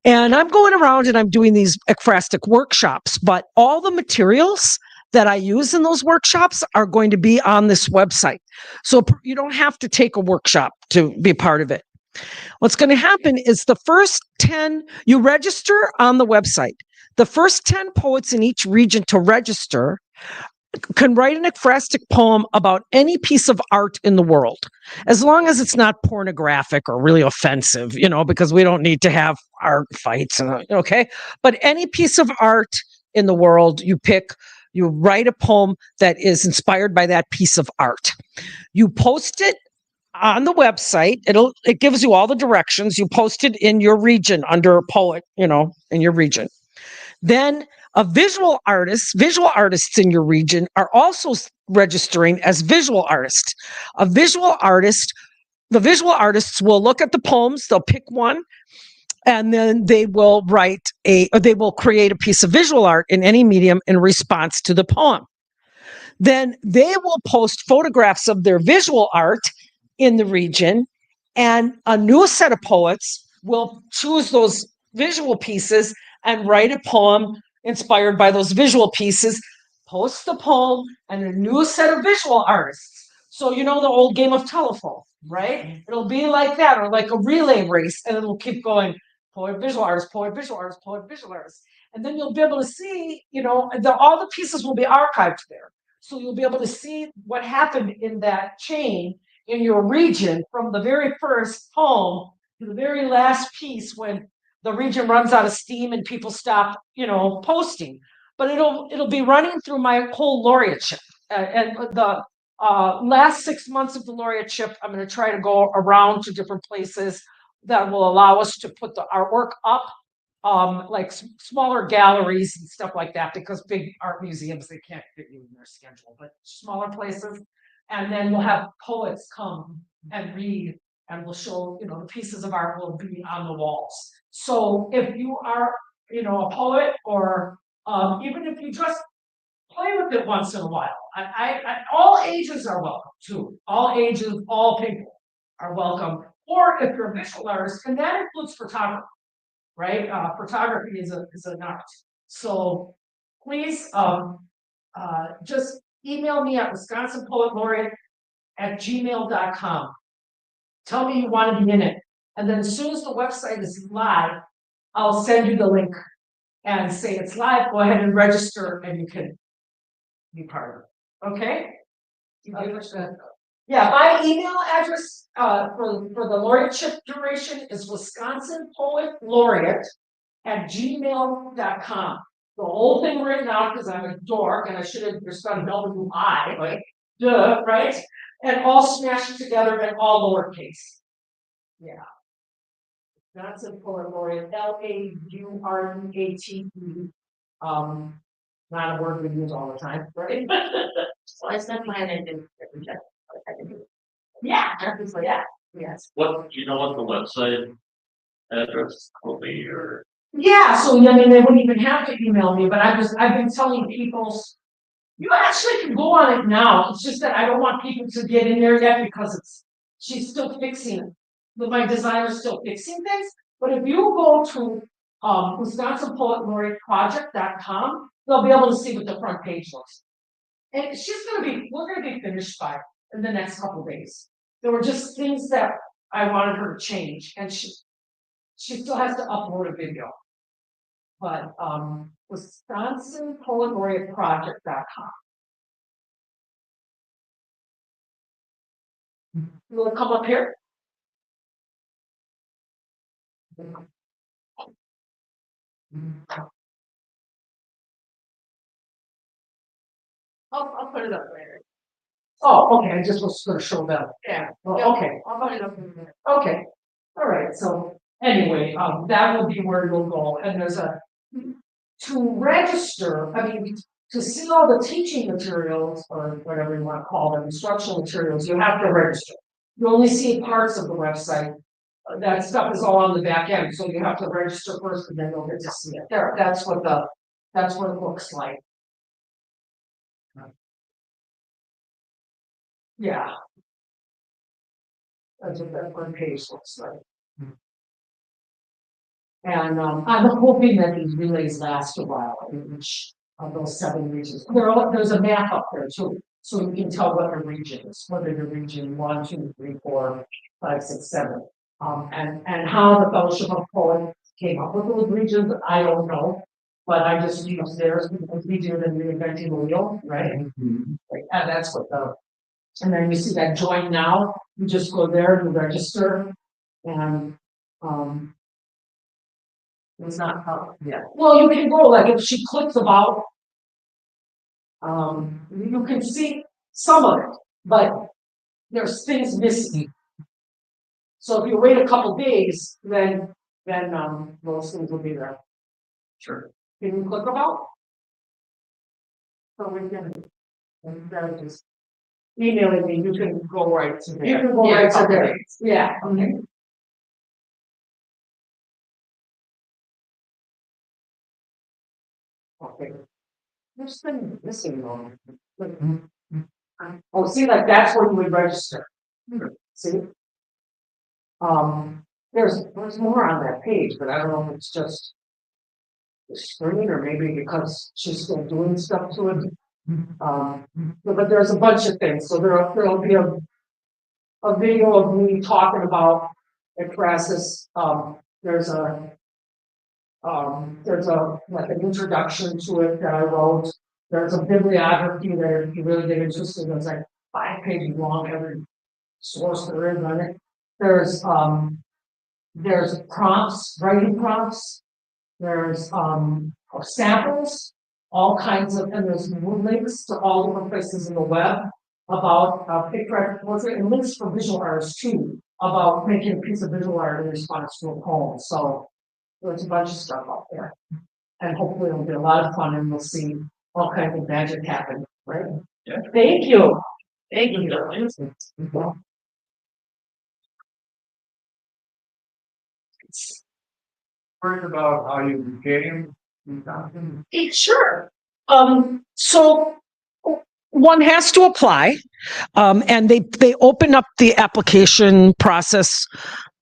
And I'm going around and I'm doing these ekphrastic workshops, but all the materials that I use in those workshops are going to be on this website. So you don't have to take a workshop to be part of it. What's going to happen is the first 10, you register on the website. The first 10 poets in each region to register can write an ekphrastic poem about any piece of art in the world, as long as it's not pornographic or really offensive, because we don't need to have art fights. Okay. But any piece of art in the world, you write a poem that is inspired by that piece of art. You post it on the website. It gives you all the directions. You post it in your region under a poet, in your region. Then visual artists in your region are also registering as visual artists. The visual artists will look at the poems, they'll pick one, and then they will create a piece of visual art in any medium in response to the poem. Then they will post photographs of their visual art in the region, and a new set of poets will choose those visual pieces and write a poem inspired by those visual pieces, post the poem, and a new set of visual artists. So the old game of telephone, right? It'll be like that, or like a relay race, and it'll keep going, poet, visual artist, poet, visual artist, poet, visual artist. And then you'll be able to see, all the pieces will be archived there. So you'll be able to see what happened in that chain in your region from the very first poem to the very last piece when the region runs out of steam and people stop, posting. But it'll be running through my whole laureateship. And the last 6 months of the laureateship, I'm going to try to go around to different places that will allow us to put the artwork up, like smaller galleries and stuff like that, because big art museums, they can't fit you in their schedule, but smaller places. And then we'll have poets come and read, and we'll show, the pieces of art will be on the walls. So if you are, a poet, or even if you just play with it once in a while, all ages are welcome too. All ages, all people are welcome. Or if you're a visual artist, and that includes photography, right? Photography is an art. So please just email me at wisconsinpoetlaureate@gmail.com. Tell me you want to be in it. And then as soon as the website is live, I'll send you the link and say it's live. Go ahead and register, and you can be part of it. Okay? Yeah, my email address for the laureateship duration is wisconsinpoetlaureate@gmail.com. The whole thing written out, because I'm a dork and I should have just done WI, like, duh, right? And all smashed together and all lowercase. Yeah. Wisconsin Poet Laureate, LAUREATE. Not a word we use all the time, right? So I sent mine and didn't reject. Yeah. Yeah. Yes. What, do you know what the website address will be, or? Yeah, so they wouldn't even have to email me, but I've been telling people, you actually can go on it now. It's just that I don't want people to get in there yet because she's still fixing it. My designer's still fixing things. But if you go to WisconsinPoetLaureateProject.com, they'll be able to see what the front page looks like. And we're gonna be finished by in the next couple of days. There were just things that I wanted her to change, and she still has to upload a video. But WisconsinPoetLaureateProject.com. You want to come up here? I'll put it up later. Oh, okay. I just was going to show them. Yeah. Well, okay. I'll put it up in a minute. Okay. All right. So anyway, that will be where you'll go. And there's a to register, I mean, to see all the teaching materials, or whatever you want to call them, instructional materials, you have to register. You only see parts of the website. That stuff is all on the back end, so you have to register first, and then you'll get to see it there. That's what it looks like. Yeah. That's what that one page looks like. And I'm hoping that these relays last a while in each of those 7 regions. There's a map up there too, so you can tell what the region is, whether you're region 1, 2, 3, 4, 5, 6, 7. And how the Fellowship of Poets came up with those regions, I don't know. But I just use theirs because we do the reinventing the wheel, right? Like, and that's what and then you see that join now, you just go there to register, and it's not yeah. Well, you can go, like, if she clicks about, you can see some of it, but there's things missing. So if you wait a couple days, then those things will be there. Sure. Can you click about? So we can, just emailing me, you can go right to there. You can go right to there. Yeah, okay. Okay. There's things missing on it. Oh, see, like, that's where you would register. See? There's more on that page, but I don't know if it's just the screen or maybe because she's still doing stuff to it. But there's a bunch of things. So there'll be a video of me talking about Ekphrasis. There's like an introduction to it that I wrote. There's a bibliography that if you really get interested in, it's like 5 pages long, every source there is on it. There's prompts, writing prompts. There's samples, all kinds of, and there's links to all different places in the web about picture poetry, and links for visual artists too, about making a piece of visual art in response to a poem. So there's a bunch of stuff out there, and hopefully it'll be a lot of fun, and we'll see all kinds of magic happen. Right? Yeah. Thank you. Thank you. First about how you became. Sure. So one has to apply, and they open up the application process,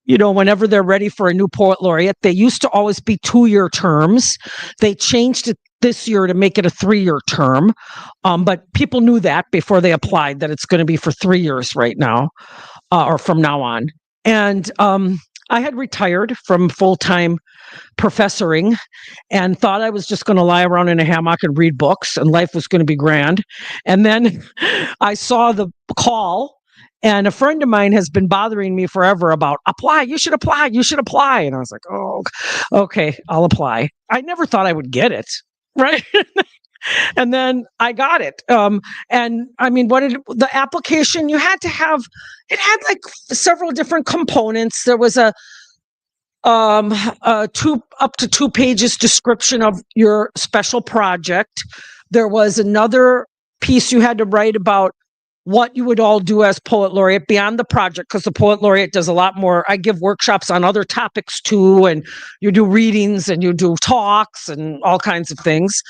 whenever they're ready for a new poet laureate. They used to always be 2-year terms. They changed it this year to make it a 3-year term. But people knew that before they applied, that it's going to be for 3 years right now, or from now on. And I had retired from full-time professoring and thought I was just going to lie around in a hammock and read books and life was going to be grand. And then I saw the call, and a friend of mine has been bothering me forever about apply. You should apply. You should apply. And I was like, oh, okay, I'll apply. I never thought I would get it. Right. And then I got it. And I mean, the application, you had to have, it had like several different components. There was a 2 pages description of your special project. There was another piece you had to write about what you would all do as poet laureate beyond the project, because the poet laureate does a lot more. I give workshops on other topics too, and you do readings and you do talks and all kinds of things.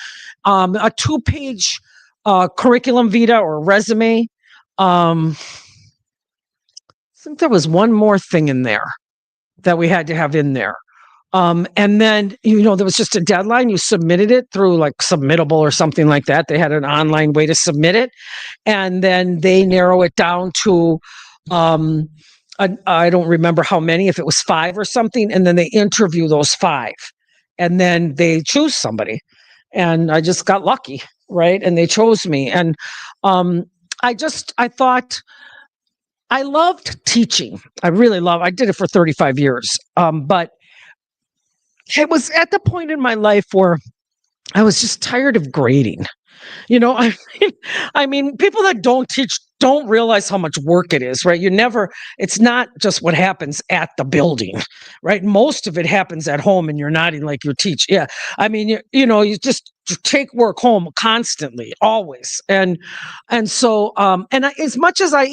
A 2-page curriculum vitae or resume. I think there was one more thing in there that we had to have in there. And then, there was just a deadline. You submitted it through like Submittable or something like that. They had an online way to submit it. And then they narrow it down to, I don't remember how many, if it was 5 or something. And then they interview those 5. And then they choose somebody. And I just got lucky, right? And they chose me. And I thought, I loved teaching. I did it for 35 years. But it was at the point in my life where I was just tired of grading. You know, I mean, people that don't teach don't realize how much work it is, right? It's not just what happens at the building, right? Most of it happens at home and you're nodding like you teach. Yeah. I mean, you just take work home constantly, always. And so, as much as I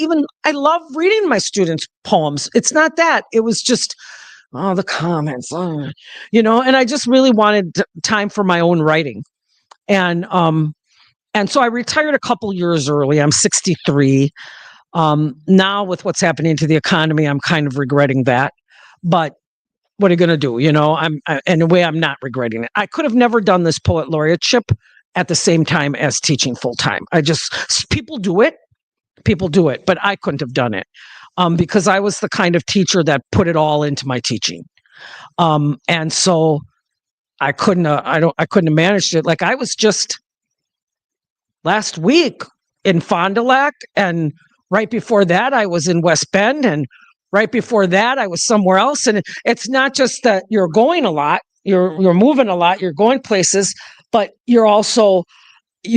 love reading my students' poems, it's not that. It was just, oh, the comments, and I just really wanted time for my own writing. And so I retired a couple years early. I'm 63. Now with what's happening to the economy, I'm kind of regretting that. But what are you going to do? In a way, I'm not regretting it. I could have never done this poet laureateship at the same time as teaching full time. People do it, but I couldn't have done it because I was the kind of teacher that put it all into my teaching. And so I couldn't have managed it. Like I was just last week in Fond du Lac, and right before that I was in West Bend, and right before that I was somewhere else. And it's not just that you're going a lot, you're moving a lot, you're going places, but you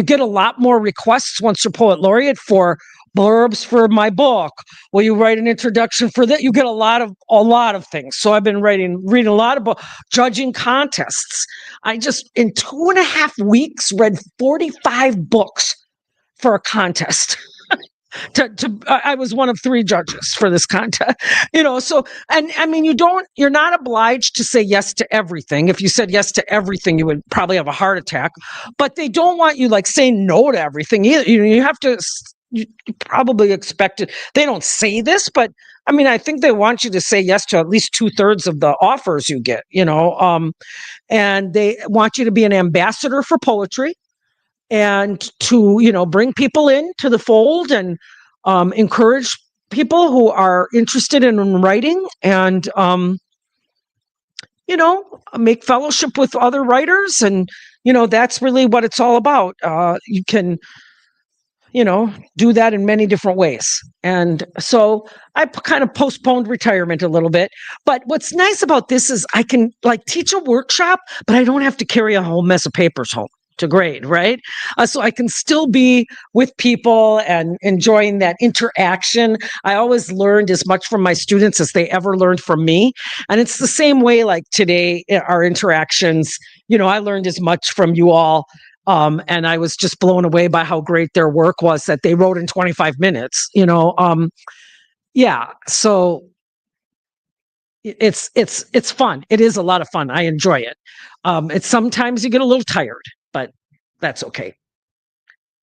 get a lot more requests once you're poet laureate for blurbs for my book. Will you write an introduction for that? You get a lot of things. So I've been reading a lot of books, judging contests. I just in 2.5 weeks read 45 books for a contest. I was one of 3 judges for this contest, so, and I mean, you're not obliged to say yes to everything. If you said yes to everything, you would probably have a heart attack, but they don't want you like saying no to everything either. You have to, you probably expect it. They don't say this, but I mean, I think they want you to say yes to at least 2/3 of the offers you get, and they want you to be an ambassador for poetry and to bring people into the fold and encourage people who are interested in writing and make fellowship with other writers. And that's really what it's all about. You can do that in many different ways. And so I kind of postponed retirement a little bit. But what's nice about this is I can like teach a workshop, but I don't have to carry a whole mess of papers home to grade, right? So I can still be with people and enjoying that interaction. I always learned as much from my students as they ever learned from me. And it's the same way like today, our interactions, I learned as much from you all. And I was just blown away by how great their work was that they wrote in 25 minutes, yeah. So it's fun. It is a lot of fun. I enjoy it. It's sometimes you get a little tired, but that's okay.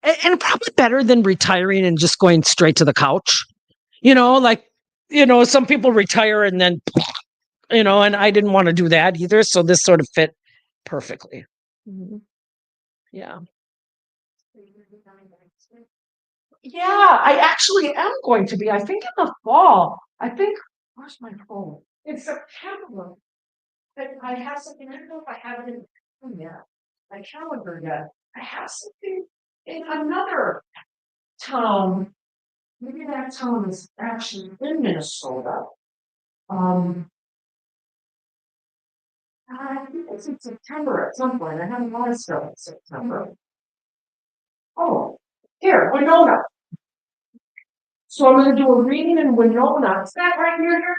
And probably better than retiring and just going straight to the couch. Some people retire and then, and I didn't want to do that either. So this sort of fit perfectly. Mm-hmm. Yeah. Yeah, I actually am going to be. I think in the fall. Where's my phone? In September. I have something. I don't know if I have it in my calendar yet. I have something in another town. Maybe that town is actually in Minnesota. I think it's in September at some point. I have a lot of stuff in September. Oh, here, Winona. So I'm going to do a reading in Winona. Is that right here?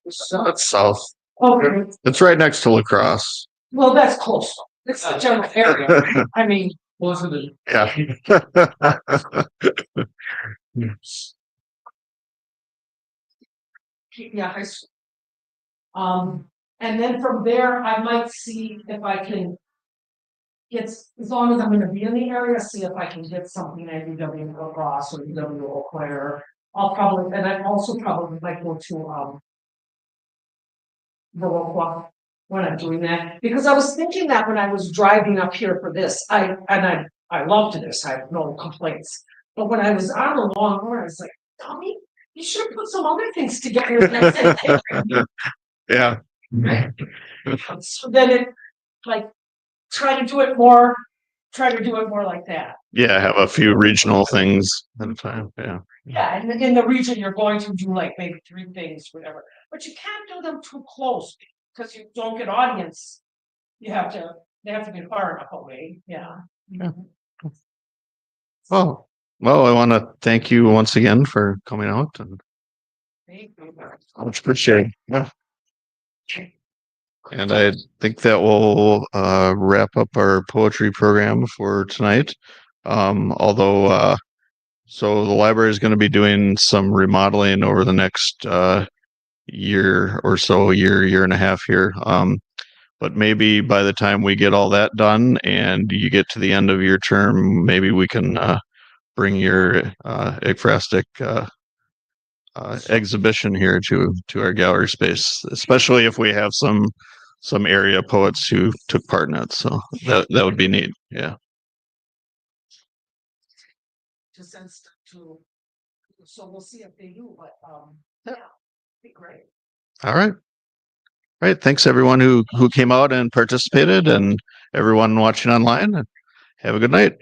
It's south. Okay. It's right next to La Crosse. Well, that's close. It's the general area. I mean, Yeah. yeah, high school. And then from there, I might see if I can get, as long as I'm going to be in the area, see if I can get something at UW La Crosse or UW Eau Claire. And I also probably might go to the when I'm doing that, because I was thinking that when I was driving up here for this, I loved this. I have no complaints. But when I was on the long road, I was like, Tommy, you should have put some other things together. Yeah. So then it like try to do it more like that. Yeah, have a few regional things at a time. Yeah. Yeah, and in the region you're going to do like maybe 3 things, whatever. But you can't do them too close because you don't get audience. They have to be far enough away. Yeah. Yeah. Oh, well, I want to thank you once again for coming out and much appreciate. Yeah. And I think that will wrap up our poetry program for tonight. Although, so the library is going to be doing some remodeling over the next year or so, year and a half here. But maybe by the time we get all that done and you get to the end of your term, maybe we can bring your ekphrastic exhibition here to our gallery space, especially if we have some area poets who took part in it. So that would be neat. Yeah. To send stuff to, so we'll see if they do, but yeah, be great. All right. All right. Thanks everyone who came out and participated, and everyone watching online. Have a good night.